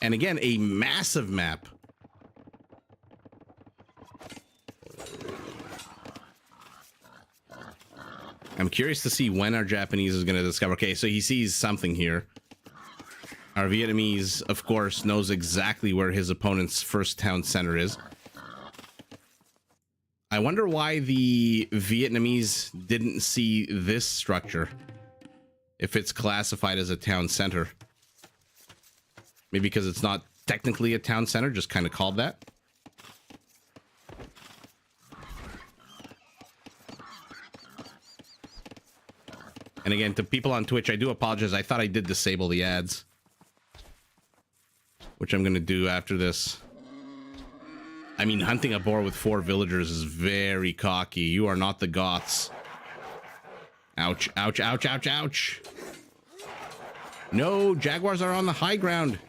And again, a massive map. I'm curious to see when our Japanese is going to discover. Okay, so he sees something here. Our Vietnamese, of course, knows exactly where his opponent's first town center is. I wonder why the Vietnamese didn't see this structure if it's classified as a town center. Maybe because it's not technically a town center, just kind of called that. And again, to people on Twitch, I do apologize. I thought I did disable the ads, which I'm going to do after this. I mean, hunting a boar with 4 villagers is very cocky. You are not the Goths. Ouch, ouch, ouch, ouch, ouch. No, jaguars are on the high ground.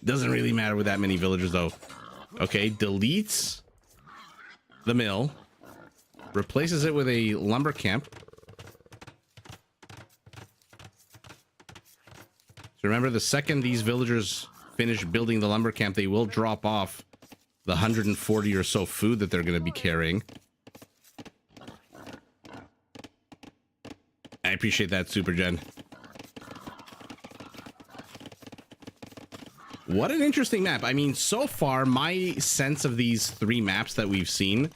Doesn't really matter with that many villagers, though. Okay, deletes the mill. Replaces it with a lumber camp. So remember, the second these villagers finish building the lumber camp, they will drop off the 140 or so food that they're going to be carrying. I appreciate that, Super Gen. What an interesting map. I mean, so far, my sense of these 3 maps that we've seen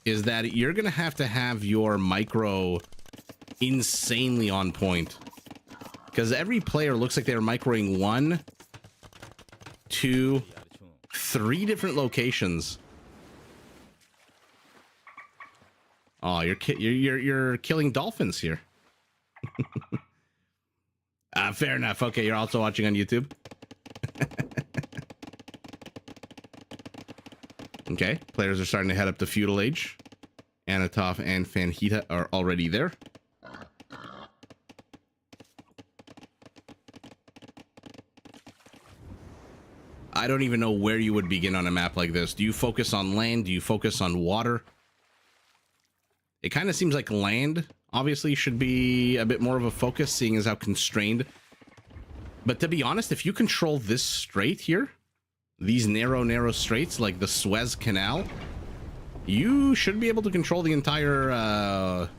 is that you're going to have your micro insanely on point. Because every player looks like they're microing 1, 2, 3 different locations. Oh, you're killing dolphins here. Fair enough. Okay, you're also watching on YouTube. Okay, players are starting to head up to Feudal Age. Anatov and Fanhita are already there. I don't even know where you would begin on a map like this. Do you focus on land? Do you focus on water? It kind of seems like land, obviously, should be a bit more of a focus, seeing as how constrained. But to be honest, if you control this strait here, these narrow straits like the Suez Canal, you should be able to control the entire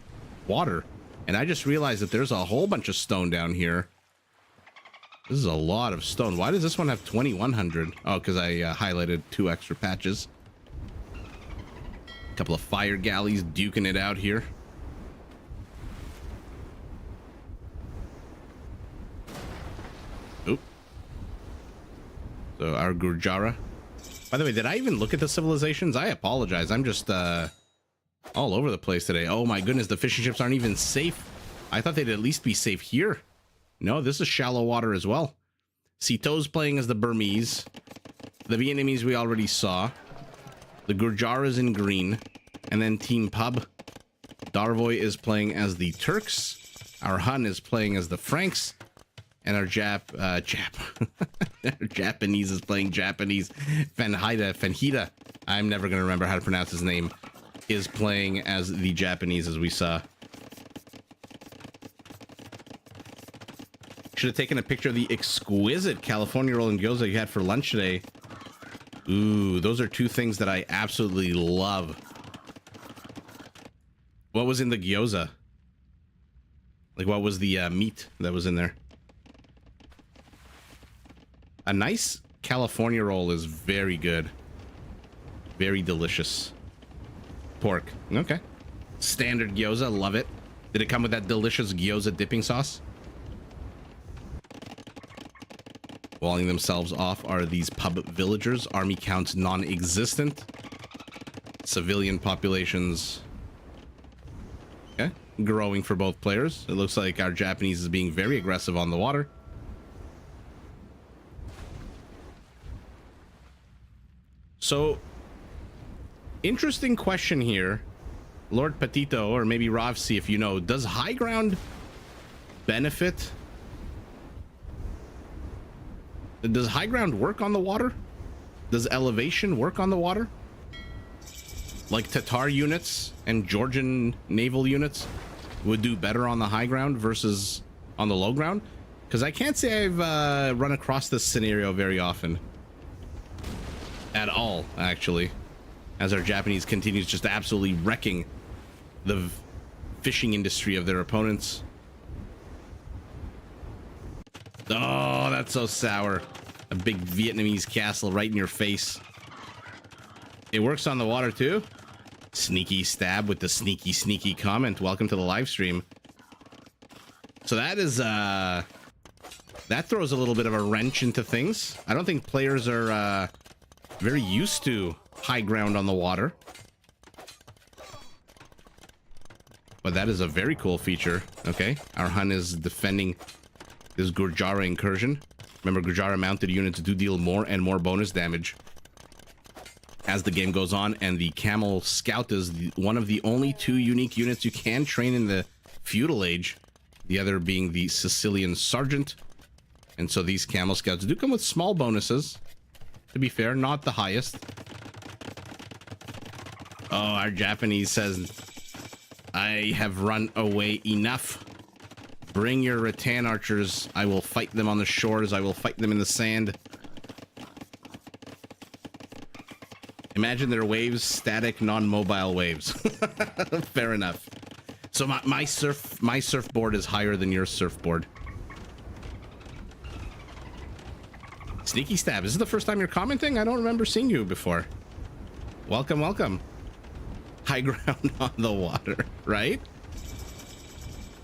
water. And I just realized that there's a whole bunch of stone down here. This is a lot of stone. Why does this one have 2100? Oh, because I highlighted 2 extra patches. A couple of fire galleys duking it out here. Oop. So our Gurjara. By the way, did I even look at the civilizations? I apologize. I'm just all over the place today. Oh my goodness, the fishing ships aren't even safe. I thought they'd at least be safe here. No, this is shallow water as well. Sito's playing as the Burmese. The Vietnamese we already saw. The Gurjara's in green. And then Team Pub. Darvoy is playing as the Turks. Our Hun is playing as the Franks. And our our Japanese is playing Japanese. Fanhita, I'm never going to remember how to pronounce his name, is playing as the Japanese, as we saw. Should have taken a picture of the exquisite California roll and gyoza you had for lunch today. Ooh, those are 2 things that I absolutely love. What was in the gyoza? Like, what was the meat that was in there? A nice California roll is very good. Very delicious. pork. Okay. Standard gyoza, love it. Did it come with that delicious gyoza dipping sauce? Walling themselves off are these pub villagers. Army counts non-existent. Civilian populations. Okay. Growing for both players. It looks like our Japanese is being very aggressive on the water. So, interesting question here. Lord Petito, or maybe Ravsi, if you know, does high ground benefit? Does high ground work on the water? Does elevation work on the water? Like Tatar units and Georgian naval units would do better on the high ground versus on the low ground? Because I can't say I've run across this scenario very often. At all, actually. As our Japanese continues just absolutely wrecking the fishing industry of their opponents. Oh, that's so sour. A big Vietnamese castle right in your face. It works on the water too. Sneaky stab with the sneaky comment. Welcome to the live stream. So that is that throws a little bit of a wrench into things. I don't think players are very used to high ground on the water. But that is a very cool feature. Okay, our Hun is defending this Gurjara incursion. Remember, Gurjara mounted units do deal more and more bonus damage as the game goes on, and the Camel Scout is one of the only two unique units you can train in the feudal age, the other being the Sicilian Sergeant. And so these Camel Scouts do come with small bonuses, to be fair, not the highest. Oh, our Japanese says, I have run away enough. Bring your rattan archers. I will fight them on the shores. I will fight them in the sand. Imagine their waves, static, non-mobile waves. Fair enough. So my surfboard is higher than your surfboard. Sneaky stab. Is this the first time you're commenting? I don't remember seeing you before. Welcome, welcome. High ground on the water, right?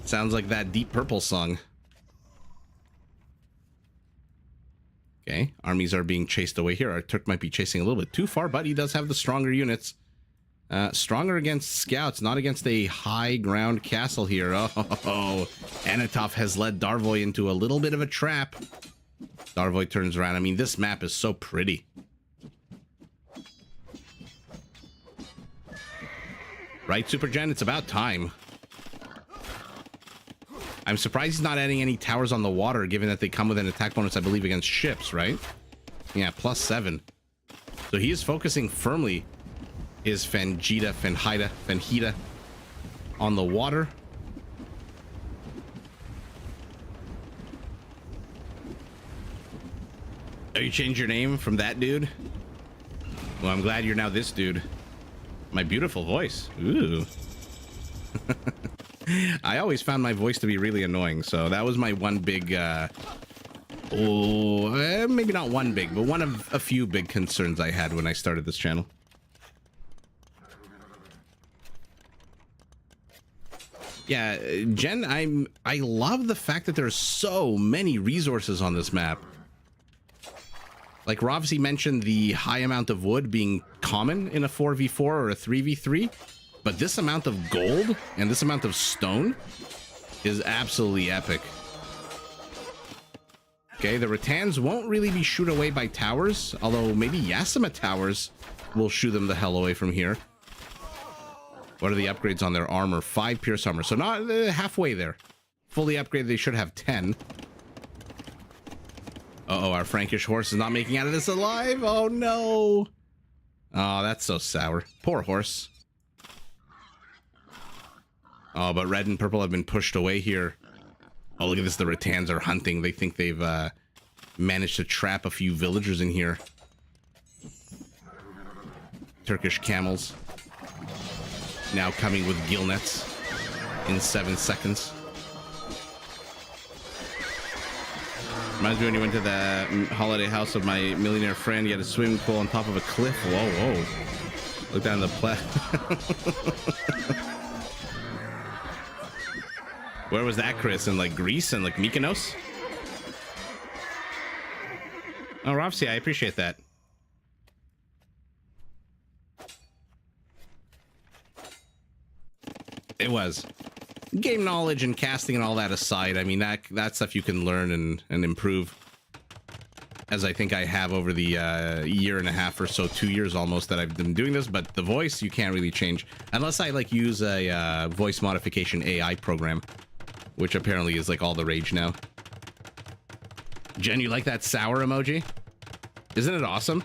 Sounds like that Deep Purple song. Okay, armies are being chased away here. Our Turk might be chasing a little bit too far, but he does have the stronger units. Stronger against scouts, not against a high ground castle here. Oh, Anatov has led Darvoy into a little bit of a trap. Darvoy turns around. I mean, this map is so pretty. Right, Super Gen? It's about time. I'm surprised he's not adding any towers on the water, given that they come with an attack bonus, I believe, against ships, right? Yeah, +7. So he is focusing firmly his Fenhida on the water. Oh, you changed your name from that dude? Well, I'm glad you're now this dude. My beautiful voice. Ooh. I always found my voice to be really annoying, so that was my one big, maybe not one big, but one of a few big concerns I had when I started this channel. Yeah, Jen, I love the fact that there's so many resources on this map. Like Ravsi mentioned, the high amount of wood being common in a 4v4 or a 3v3. But this amount of gold and this amount of stone is absolutely epic. Okay, the Rattans won't really be shooed away by towers, although maybe Yasima towers will shoo them the hell away from here. What are the upgrades on their armor? 5 pierce armor, so not halfway there. Fully upgraded, they should have 10. Uh-oh, our Frankish horse is not making out of this alive. Oh, no. Oh, that's so sour. Poor horse. Oh, but red and purple have been pushed away here. Oh, look at this. The Rattans are hunting. They think they've managed to trap a few villagers in here. Turkish camels. Now coming with gill nets in 7 seconds. Reminds me when you went to the holiday house of my millionaire friend. You had a swimming pool on top of a cliff. Whoa, whoa. Look down the Where was that, Chris? In like Greece and like Mykonos? Oh, Rovsy, I appreciate that. It was. Game knowledge and casting and all that aside, I mean, that stuff you can learn and improve. As I think I have over the year and a half or so, 2 years almost that I've been doing this, but the voice you can't really change unless I like use a voice modification AI program, which apparently is like all the rage now. Jen, you like that sour emoji? Isn't it awesome?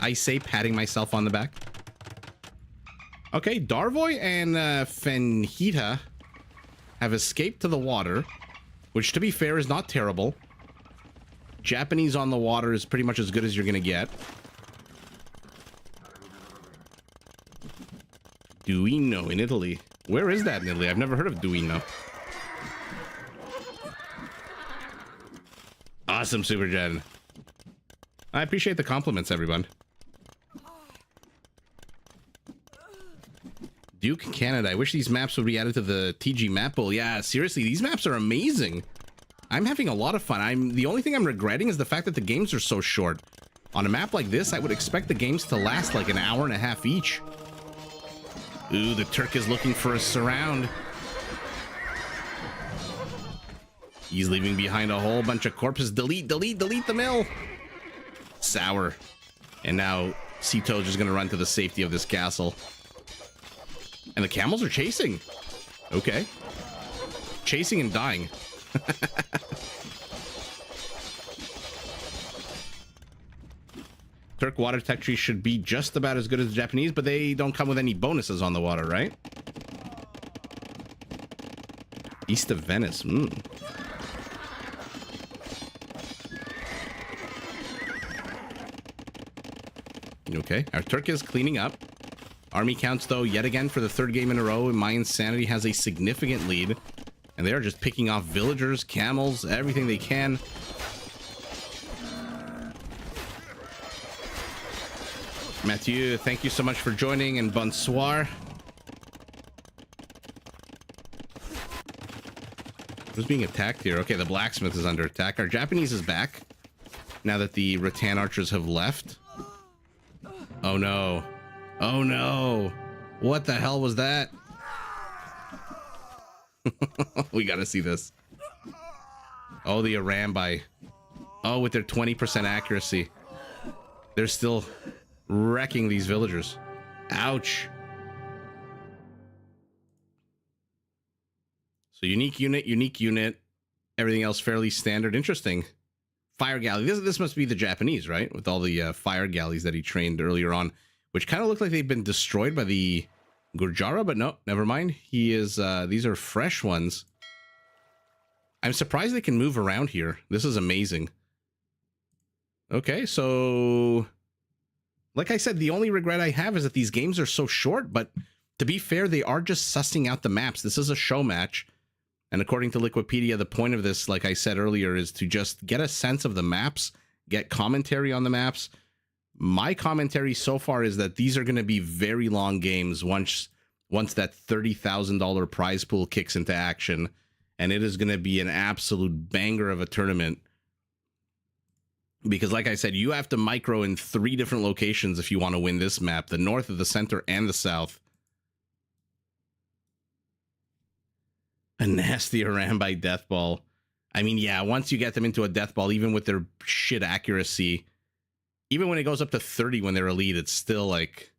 I say, patting myself on the back. Okay, Darvoy and Fenhita have escaped to the water, which to be fair is not terrible. Japanese on the water is pretty much as good as you're gonna get. Duino in Italy. Where is that in Italy? I've never heard of Duino. Awesome, Super Jen. I appreciate the compliments, everyone. Duke, Canada. I wish these maps would be added to the TG map pool. Yeah, seriously, these maps are amazing. I'm having a lot of fun. The only thing I'm regretting is the fact that the games are so short. On a map like this, I would expect the games to last like an hour and a half each. Ooh, the Turk is looking for a surround. He's leaving behind a whole bunch of corpses. Delete, delete, delete the mill. Sour. And now Sito is just going to run to the safety of this castle. And the camels are chasing. Okay. Chasing and dying. Turk water tech tree should be just about as good as the Japanese, but they don't come with any bonuses on the water, right? East of Venice. Okay, our Turk is cleaning up. Army counts, though, yet again for the third game in a row, and My Insanity has a significant lead. And they are just picking off villagers, camels, everything they can. Mathieu, thank you so much for joining, and bonsoir. Who's being attacked here? Okay, the blacksmith is under attack. Our Japanese is back now that the rattan archers have left. Oh no. Oh no. What the hell was that? We gotta see this. Oh, the Arambai. Oh, with their 20% accuracy. They're still wrecking these villagers. Ouch. So unique unit. Everything else fairly standard. Interesting. Fire galley. This must be the Japanese, right? With all the fire galleys that he trained earlier on, which kind of look like they've been destroyed by the Gurjara, but no, never mind. He is, these are fresh ones. I'm surprised they can move around here. This is amazing. Okay, so like I said, the only regret I have is that these games are so short, but to be fair, they are just sussing out the maps. This is a show match. And according to Liquipedia, the point of this, like I said earlier, is to just get a sense of the maps, get commentary on the maps. My commentary so far is that these are going to be very long games once that $30,000 prize pool kicks into action. And it is going to be an absolute banger of a tournament. Because like I said, you have to micro in 3 different locations if you want to win this map. The north, the center, and the south. A nasty Arambai death ball. I mean, yeah, once you get them into a death ball, even with their shit accuracy, even when it goes up to 30 when they're elite, it's still like,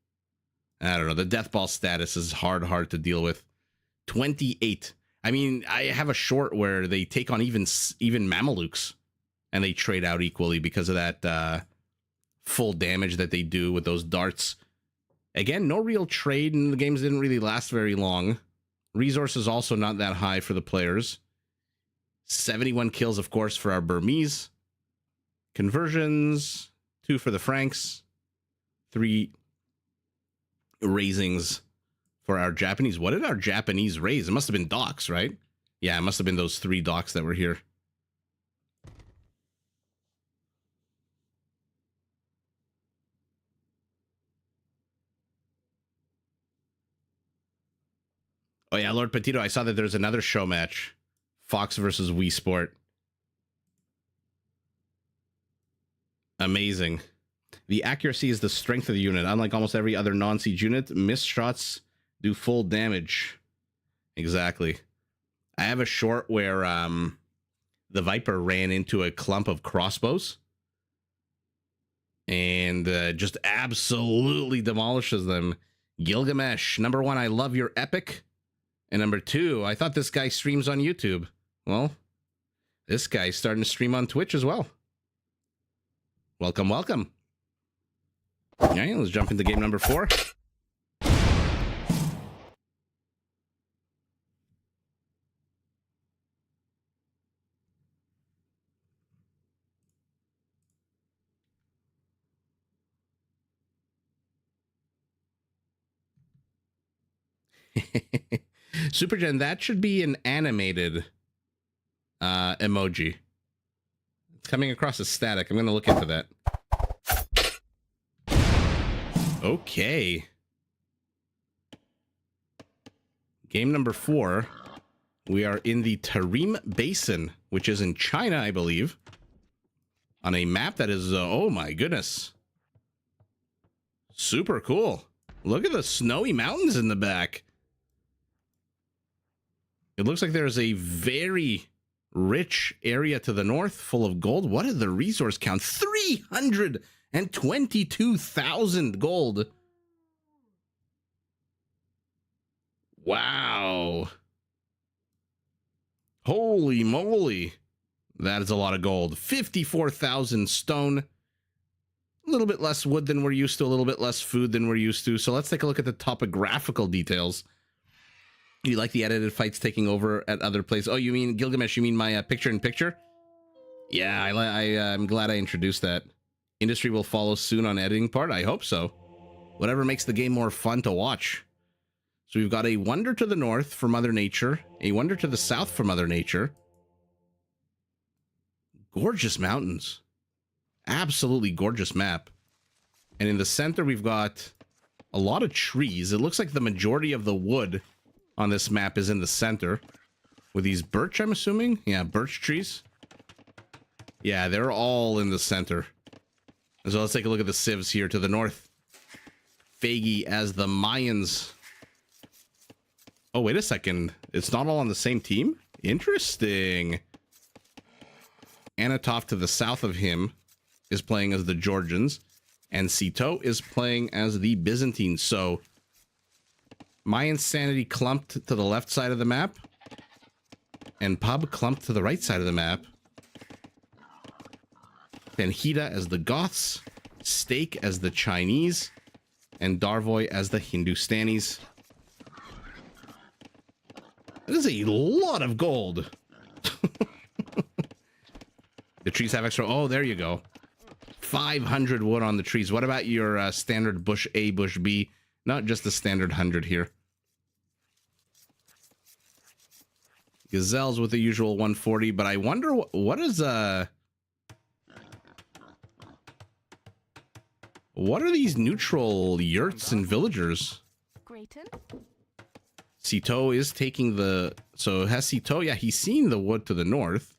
I don't know, the death ball status is hard to deal with. 28. I mean, I have a short where they take on even Mamelukes, and they trade out equally because of that full damage that they do with those darts. Again, no real trade, and the games didn't really last very long. Resources also not that high for the players. 71 kills, of course, for our Burmese. Conversions, 2 for the Franks. 3 raisings for our Japanese. What did our Japanese raise? It must have been docks, right? Yeah, it must have been those 3 docks that were here. Oh yeah, Lord Petito, I saw that there's another show match. Fox versus Wii Sport. Amazing. The accuracy is the strength of the unit. Unlike almost every other non-siege unit, missed shots do full damage. Exactly. I have a short where the Viper ran into a clump of crossbows and just absolutely demolishes them. Gilgamesh, number 1, I love your epic. And number 2, I thought this guy streams on YouTube. Well, this guy's starting to stream on Twitch as well. Welcome, welcome. All right, let's jump into game number 4. Supergen, that should be an animated emoji. It's coming across as static. I'm going to look into that. Okay. Game number 4. We are in the Tarim basin, which is in China, I believe. On a map that is, oh my goodness. Super cool. Look at the snowy mountains in the back. It looks like there's a very rich area to the north full of gold. What is the resource count? 322,000 gold. Wow. Holy moly. That is a lot of gold. 54,000 stone. A little bit less wood than we're used to, a little bit less food than we're used to. So let's take a look at the topographical details. You like the edited fights taking over at other places? Oh, you mean Gilgamesh? You mean my picture-in-picture? Yeah, I'm glad I introduced that. Industry will follow soon on editing part. I hope so. Whatever makes the game more fun to watch. So we've got a wonder to the north for Mother Nature, a wonder to the south for Mother Nature. Gorgeous mountains. Absolutely gorgeous map. And in the center, we've got a lot of trees. It looks like the majority of the wood on this map is in the center. With these birch, I'm assuming? Yeah, birch trees. Yeah, they're all in the center. So let's take a look at the civs here to the north. Faggy as the Mayans. Oh, wait a second. It's not all on the same team? Interesting. Anatov to the south of him is playing as the Georgians. And Sito is playing as the Byzantines. So Mayan Sanity clumped to the left side of the map. And Pub clumped to the right side of the map. Penhida as the Goths. Steak as the Chinese. And Darvoy as the Hindustanis. That is a lot of gold. The trees have extra... Oh, there you go. 500 wood on the trees. What about your standard bush A, bush B? Not just the standard 100 here. Gazelles with the usual 140, but I wonder what is what are these neutral yurts and villagers? Sito is taking the... So has Sito... Yeah, he's seen the wood to the north.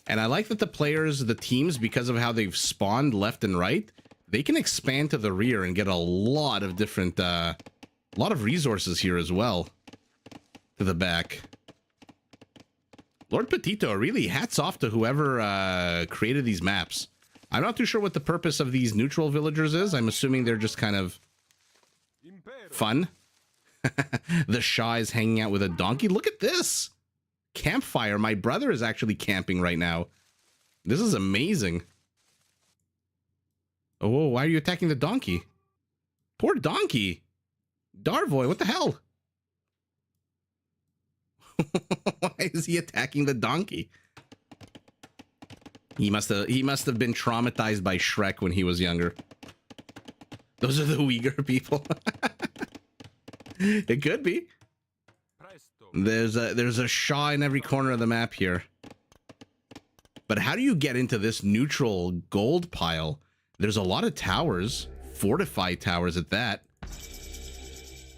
And I like that the players, the teams, because of how they've spawned left and right, they can expand to the rear and get a lot of different... a lot of resources here as well. To the back. Lord Petito, really hats off to whoever created these maps. I'm not too sure what the purpose of these neutral villagers is. I'm assuming they're just kind of fun. The Shah is hanging out with a donkey. Look at this. Campfire. My brother is actually camping right now. This is amazing. Oh, whoa, why are you attacking the donkey? Poor donkey. Darvoy, what the hell? Why is he attacking the donkey? He must have been traumatized by Shrek when he was younger. Those are the Uyghur people. It could be. There's a Shah in every corner of the map here. But how do you get into this neutral gold pile? There's a lot of towers, fortified towers at that.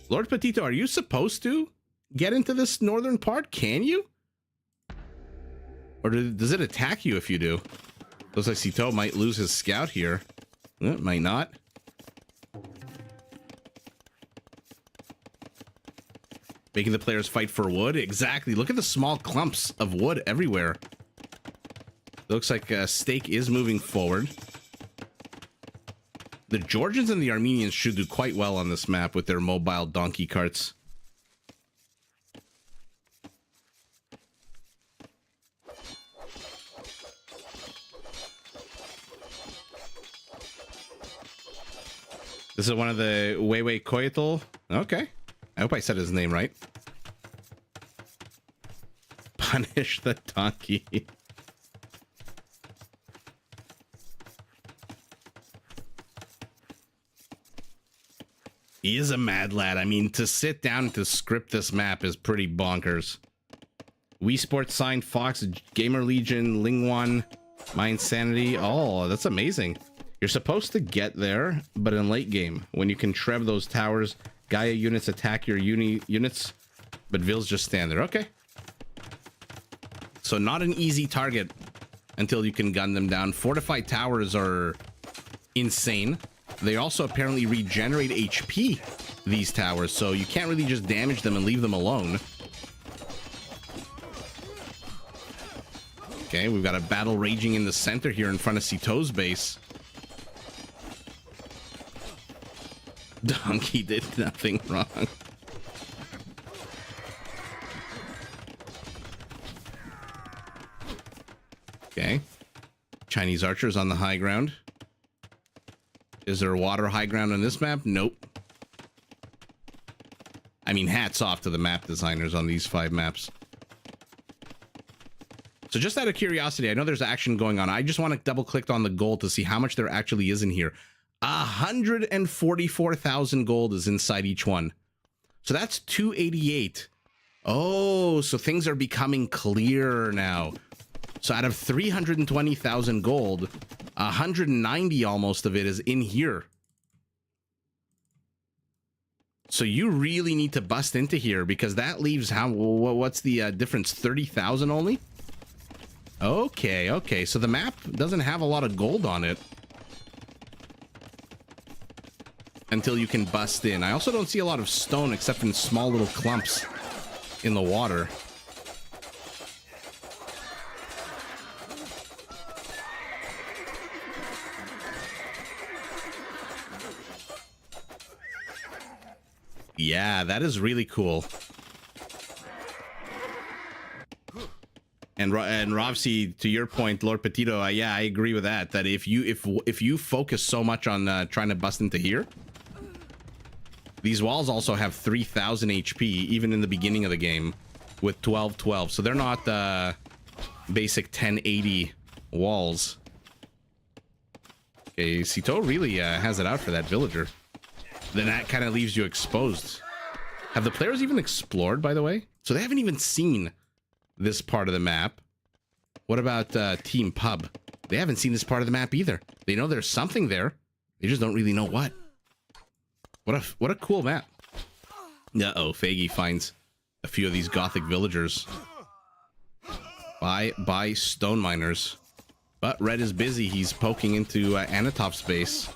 Lord Petito, are you supposed to get into this northern part? Can you? Or does it attack you if you do? Looks like Cito might lose his scout here. Might not. Making the players fight for wood. Exactly. Look at the small clumps of wood everywhere. Looks like Stake is moving forward. The Georgians and the Armenians should do quite well on this map with their mobile donkey carts. This is one of the Wewe Koyatl. Okay. I hope I said his name right. Punish the donkey. He is a mad lad. I mean, to sit down to script this map is pretty bonkers. Wii Sports signed Fox, Gamer Legion, Lingwan, My Insanity. Oh, that's amazing. You're supposed to get there, but in late game, when you can treb those towers, Gaia units attack your units, but Vils just stand there. Okay. So not an easy target until you can gun them down. Fortified towers are insane. They also apparently regenerate HP, these towers, so you can't really just damage them and leave them alone. Okay, we've got a battle raging in the center here in front of Cito's base. Donkey did nothing wrong. Okay. Chinese archers on the high ground. Is there water high ground on this map? Nope. I mean, hats off to the map designers on these 5 maps. So just out of curiosity, I know there's action going on. I just want to double click on the gold to see how much there actually is in here. 144,000 gold is inside each one. So that's 288. Oh, so things are becoming clearer now. So out of 320,000 gold, 190 almost of it is in here. So you really need to bust into here because that leaves how, what's the difference? 30,000 only? Okay, okay. So the map doesn't have a lot of gold on it until you can bust in. I also don't see a lot of stone except in small little clumps in the water. Yeah, that is really cool. And Rovsi, to your point, Lord Petito, yeah, I agree with that. That if you focus so much on trying to bust into here, these walls also have 3,000 HP even in the beginning of the game with 1212. So they're not basic 1080 walls. Okay, Cito really has it out for that villager. Then that kind of leaves you exposed. Have the players even explored, by the way? So they haven't even seen this part of the map. What about Team Pub? They haven't seen this part of the map either. They know there's something there. They just don't really know what. What a cool map. Uh-oh, Faggy finds a few of these Gothic villagers by stone miners. But Red is busy. He's poking into Anatov's base.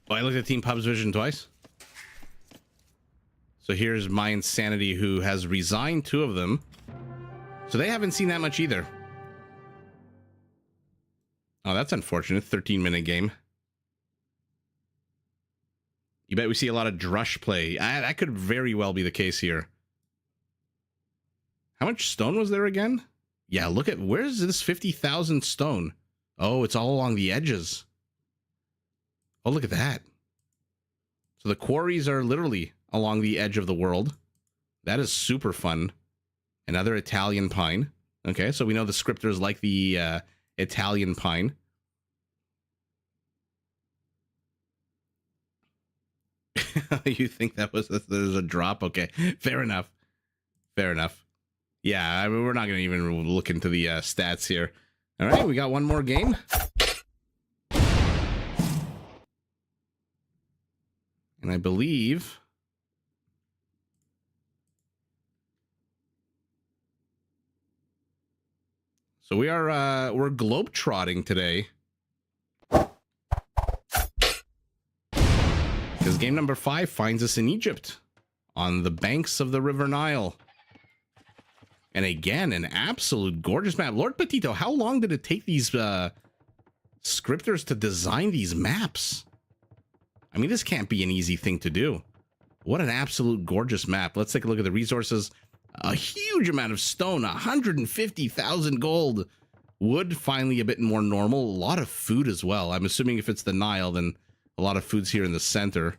Oh, I looked at Team Pub's vision twice. So here's My Insanity, who has resigned 2 of them. So they haven't seen that much either. Oh, that's unfortunate. 13-minute game. You bet we see a lot of Drush play. That could very well be the case here. How much stone was there again? Yeah, look at... Where's this 50,000 stone? Oh, it's all along the edges. Oh, look at that. So the quarries are literally along the edge of the world. That is super fun. Another Italian pine. Okay, so we know the scripters like the Italian pine. You think that was there's a drop? Okay, fair enough. Fair enough. Yeah, I mean, we're not going to even look into the stats here. All right, we got one more game. And I believe... So we are, we're globetrotting today. Because game number 5 finds us in Egypt, on the banks of the River Nile. And again, an absolute gorgeous map. Lord Petito, how long did it take these scripters to design these maps? I mean, this can't be an easy thing to do. What an absolute gorgeous map. Let's take a look at the resources. A huge amount of stone, 150,000 gold. Wood, finally a bit more normal. A lot of food as well. I'm assuming if it's the Nile, then a lot of food's here in the center.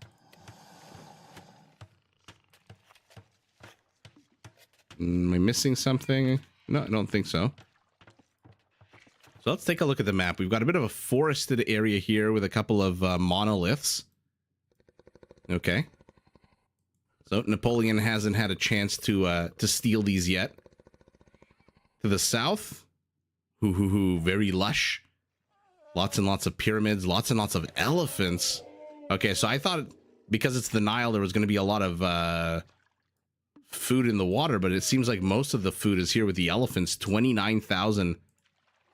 Am I missing something? No, I don't think so. So let's take a look at the map. We've got a bit of a forested area here with a couple of monoliths. Okay. So Napoleon hasn't had a chance to steal these yet. To the south, very lush. Lots and lots of pyramids, lots and lots of elephants. Okay, so I thought because it's the Nile, there was going to be a lot of food in the water, but it seems like most of the food is here with the elephants. 29,000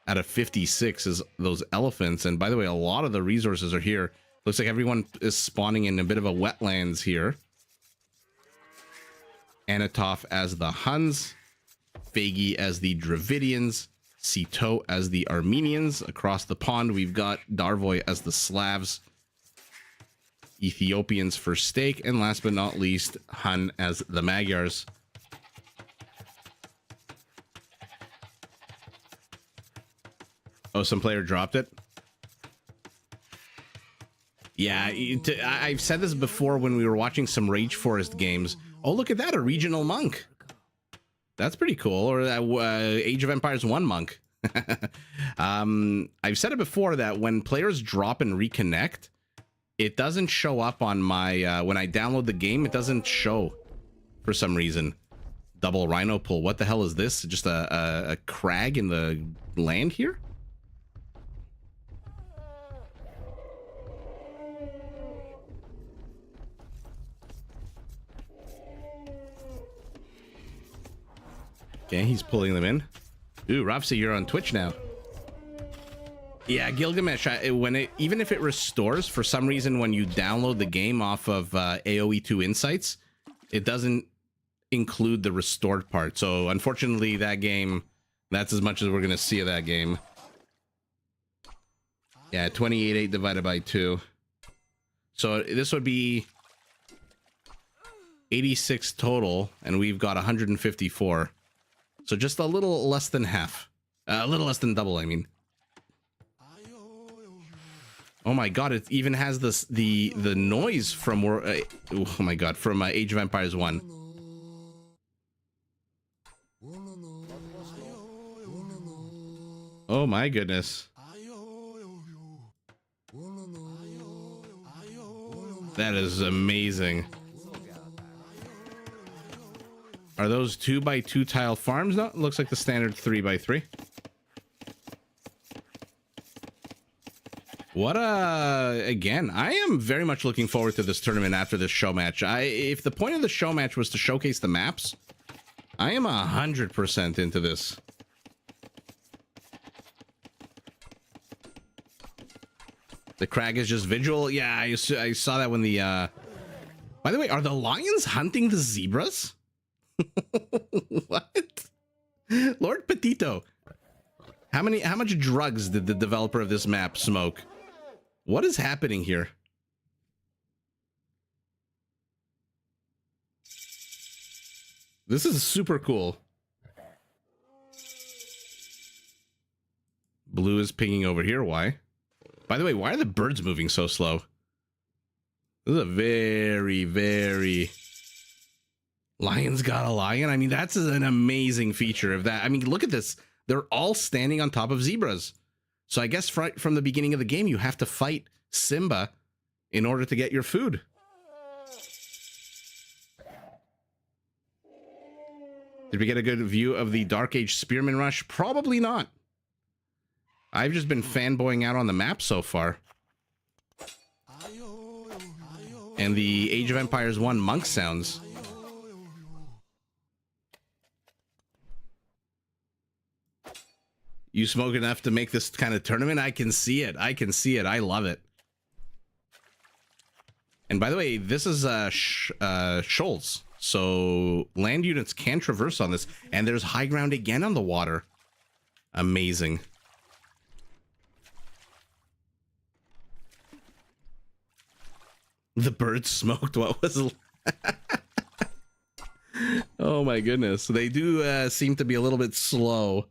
out of 56 is those elephants. And by the way, a lot of the resources are here. Looks like everyone is spawning in a bit of a wetlands here. Anatoph as the Huns, Fagi as the Dravidians, Sito as the Armenians. Across the pond, we've got Darvoy as the Slavs, Ethiopians for steak, and last but not least, Hun as the Magyars. Oh, some player dropped it? Yeah, I've said this before when we were watching some Rage Forest games. Oh, look at that, a regional monk. That's pretty cool. Or that Age of Empires 1 monk. I've said it before that when players drop and reconnect, it doesn't show up on my... when I download the game, it doesn't show for some reason. Double Rhino Pull. What the hell is this? Just a crag in the land here? Okay, he's pulling them in. Ooh, Ravsi, you're on Twitch now. Yeah, Gilgamesh, even if it restores, for some reason, when you download the game off of AoE2 Insights, it doesn't include the restored part. So, unfortunately, that game, that's as much as we're going to see of that game. Yeah, 28.8 divided by 2. So, this would be 86 total, and we've got 154. So just a little less than half. A little less than double, I mean. Oh my god, it even has this the noise from oh my god, from Age of Empires 1. Oh my goodness. That is amazing. Are those 2x2 tile farms? No, it looks like the standard 3x3. What again, I am very much looking forward to this tournament after this show match. If the point of the show match was to showcase the maps, I am 100% into this. The crag is just visual. Yeah, I saw that when the by the way, are the lions hunting the zebras? What? Lord Petito, how much drugs did the developer of this map smoke? What is happening here? This is super cool. Blue is pinging over here. Why? By the way, why are the birds moving so slow? This is a very Lion's got a lion. I mean, that's an amazing feature of that. I mean, look at this. They're all standing on top of zebras. So I guess from the beginning of the game, you have to fight Simba in order to get your food. Did we get a good view of the Dark Age Spearman Rush? Probably not. I've just been fanboying out on the map so far. And the Age of Empires 1 monk sounds. You smoke enough to make this kind of tournament? I can see it. I can see it. I love it. And by the way, this is shoals. So land units can traverse on this. And there's high ground again on the water. Amazing. The bird smoked what was... Oh my goodness. They do seem to be a little bit slow.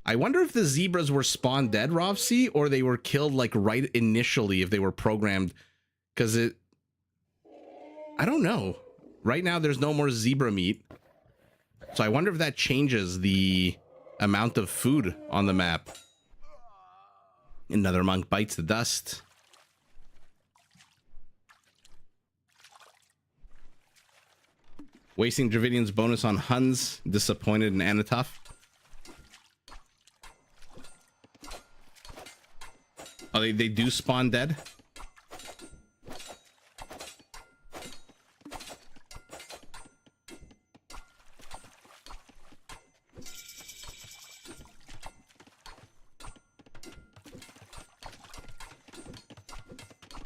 I wonder if the zebras were spawned dead, Rovsy, or they were killed like right initially if they were programmed. Because it... I don't know. Right now there's no more zebra meat. So I wonder if that changes the amount of food on the map. Another monk bites the dust. Wasting Dravidian's bonus on Huns. Disappointed in Anatov. Oh, they do spawn dead?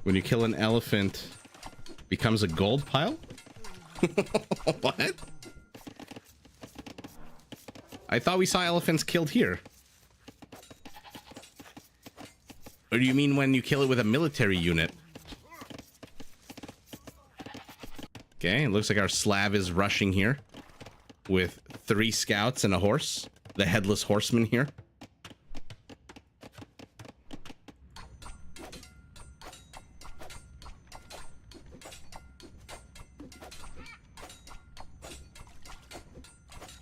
When you kill an elephant, becomes a gold pile? What? I thought we saw elephants killed here. Or do you mean when you kill it with a military unit? Okay, it looks like our Slav is rushing here with 3 scouts and a horse. The headless horseman here.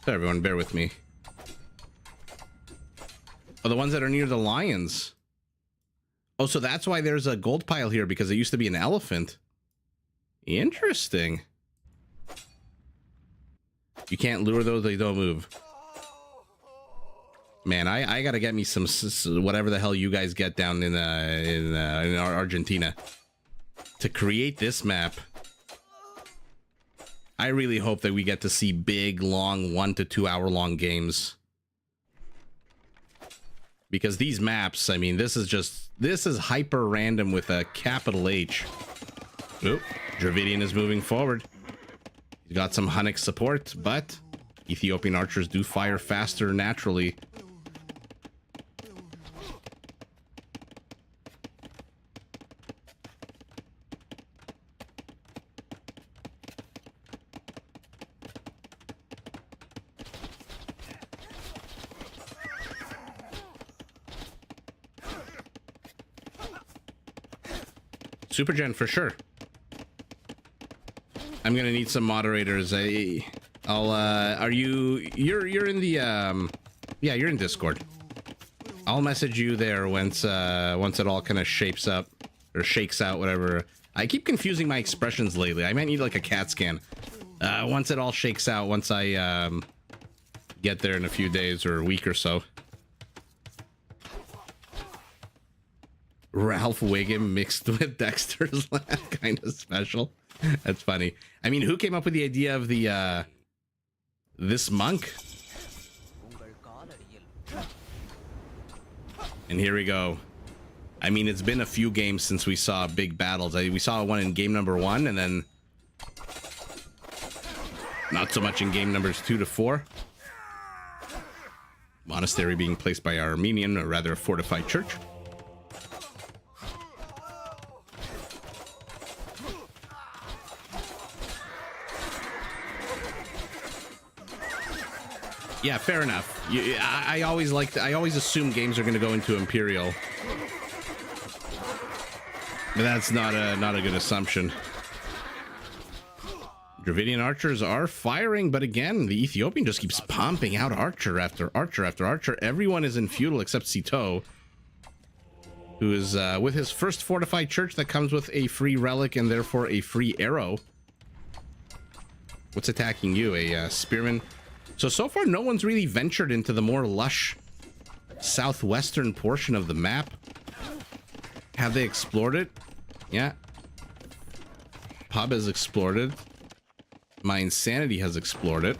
So everyone, bear with me. Oh, the ones that are near the lions. Oh, so that's why there's a gold pile here, because it used to be an elephant. Interesting. You can't lure those, they don't move. Man, I gotta get me some whatever the hell you guys get down in Argentina to create this map. I really hope that we get to see big, long, 1 to 2 hour long games. Because these maps, I mean, this is hyper random with a capital H. Oop, Dravidian is moving forward. He's got some Hunnic support, but Ethiopian archers do fire faster naturally. Supergen for sure. I'm gonna need some moderators. Are you're in the yeah, you're in Discord. I'll message you there once it all kind of shapes up or shakes out, whatever. I keep confusing my expressions lately. I might need like a CAT scan. Once it all shakes out, once I get there in a few days or a week or so. Ralph Wiggum mixed with Dexter's laugh, kind of special. That's funny. I mean, who came up with the idea of the this monk? And here we go. I mean, it's been a few games since we saw big battles. We saw one in game number 1, and then not so much in game numbers 2 to 4. Monastery being placed by our Armenian, or rather a fortified church. Yeah, fair enough. I always assume games are going to go into Imperial. But that's not a good assumption. Dravidian archers are firing, but again, the Ethiopian just keeps pumping out archer after archer after archer. Everyone is in feudal except Sito, who is with his first fortified church that comes with a free relic and therefore a free arrow. What's attacking you? A spearman? So far, no one's really ventured into the more lush southwestern portion of the map. Have they explored it? Yeah. pub has exploded. My insanity has exploded.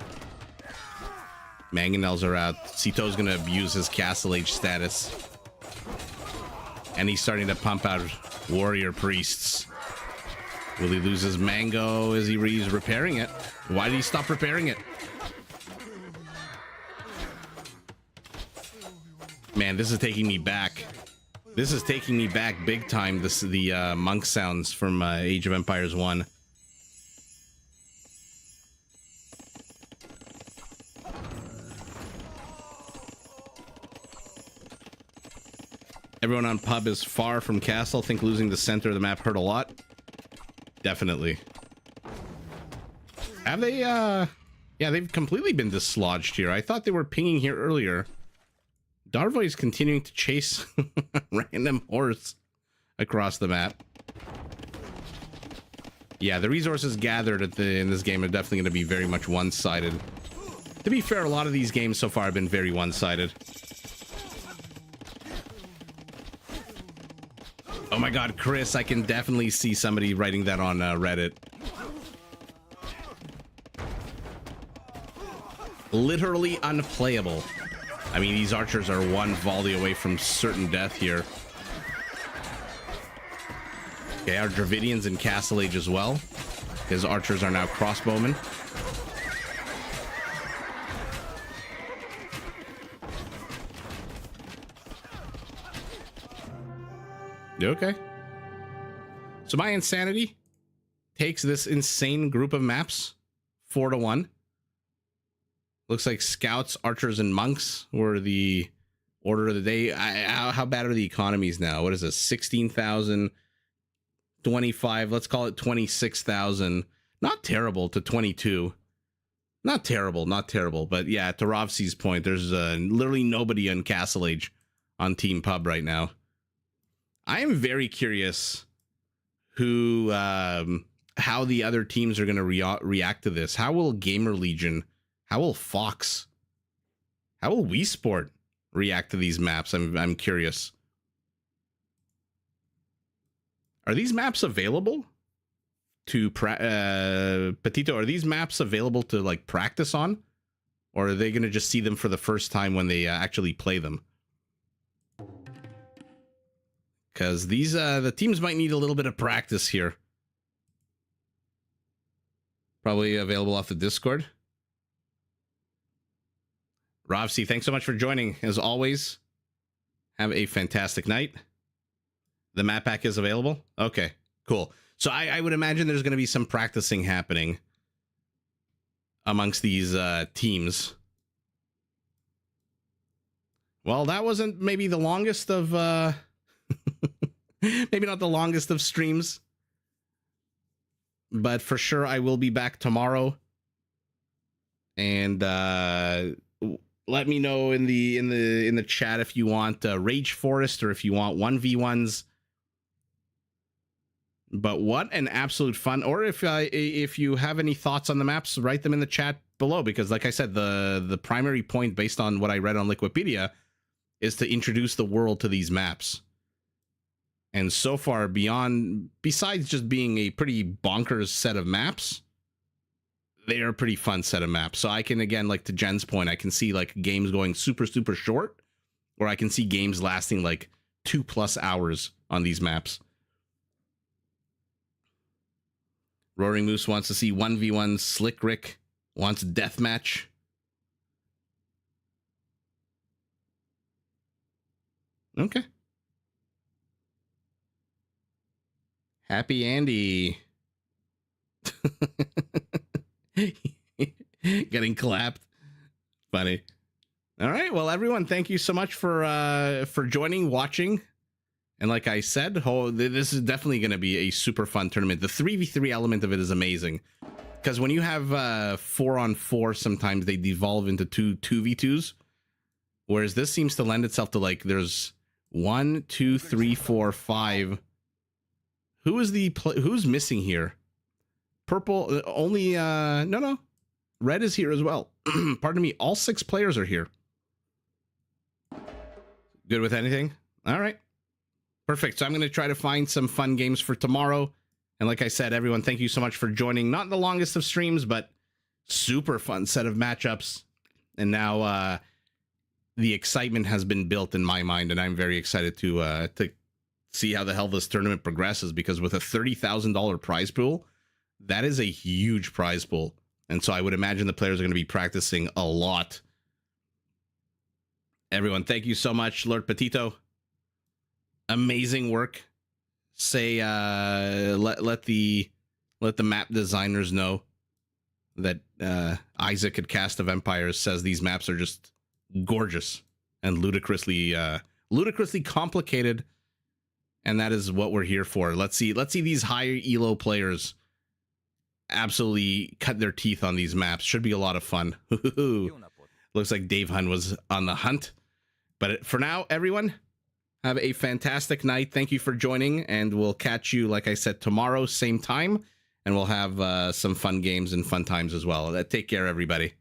Mangonels are out. Sito's gonna abuse his castle age status. And he's starting to pump out warrior priests. Will he lose his mango as he's repairing it? Why did he stop repairing it? Man, this is taking me back. This is taking me back big time. The monk sounds from Age of Empires 1. Everyone on pub is far from castle. Think losing the center of the map hurt a lot. Definitely. Have they, yeah, they've completely been dislodged here. I thought they were pinging here earlier. Darvoy is continuing to chase random horse across the map. Yeah, the resources gathered in this game are definitely going to be very much one-sided. To be fair, a lot of these games so far have been very one-sided. Oh my god, Chris, I can definitely see somebody writing that on Reddit. Literally unplayable. I mean, these archers are one volley away from certain death here. Okay, our Dravidians in Castle Age as well. His archers are now crossbowmen. Okay. So my insanity takes this insane group of maps 4-1. Looks like scouts, archers, and monks were the order of the day. How bad are the economies now? What is this? 16,000, 25. Let's call it 26,000. Not terrible to 22. Not terrible, not terrible. But yeah, to Rovsi's point, there's literally nobody on Castle Age on Team Pub right now. I am very curious who, how the other teams are going to react to this. How will Gamer Legion, how will Fox, how will Wii Sport react to these maps? I'm curious. Are these maps available to Petito? Are these maps available to like practice on, or are they going to just see them for the first time when they actually play them? Because these the teams might need a little bit of practice here. Probably available off the Discord. Rovsi, thanks so much for joining. As always, have a fantastic night. The map pack is available? Okay, cool. So I would imagine there's going to be some practicing happening amongst these teams. Well, that wasn't maybe the longest of... maybe not the longest of streams, but for sure I will be back tomorrow. And let me know in the chat if you want Rage Forest or if you want 1v1s. But what an absolute fun! Or if you have any thoughts on the maps, write them in the chat below, because like I said, the primary point based on what I read on Liquipedia is to introduce the world to these maps. And so far, besides just being a pretty bonkers set of maps, they are a pretty fun set of maps. So I can, again, like to Jen's point, I can see like games going super, super short, or I can see games lasting like 2+ hours on these maps. Roaring Moose wants to see 1v1. Slick Rick wants deathmatch. Okay. Happy Andy. Getting clapped. Funny. All right. Well, everyone, thank you so much for joining, watching. And like I said, this is definitely going to be a super fun tournament. The 3v3 element of it is amazing. Because when you have 4-on-4, sometimes they devolve into 2v2s. Whereas this seems to lend itself to like there's 1, 2, 3, 4, 5. Who's missing here? Purple only no. Red is here as well. Pardon me, all 6 players are here. Good with anything? All right. Perfect. So I'm going to try to find some fun games for tomorrow. And like I said, everyone, thank you so much for joining. Not the longest of streams, but super fun set of matchups. And now the excitement has been built in my mind, and I'm very excited to see how the hell this tournament progresses, because with a $30,000 prize pool, that is a huge prize pool. And so I would imagine the players are going to be practicing a lot. Everyone, thank you so much. Lord Petito, amazing work. Say, let the map designers know that Isaac at Cast of Empires says these maps are just gorgeous and ludicrously complicated, and that is what we're here for. Let's see these higher elo players absolutely cut their teeth on these maps. Should be a lot of fun. Looks like Dave Hun was on the hunt. But for now, everyone, have a fantastic night. Thank you for joining, and we'll catch you, like I said, tomorrow, same time, and we'll have some fun games and fun times as well. Take care, everybody.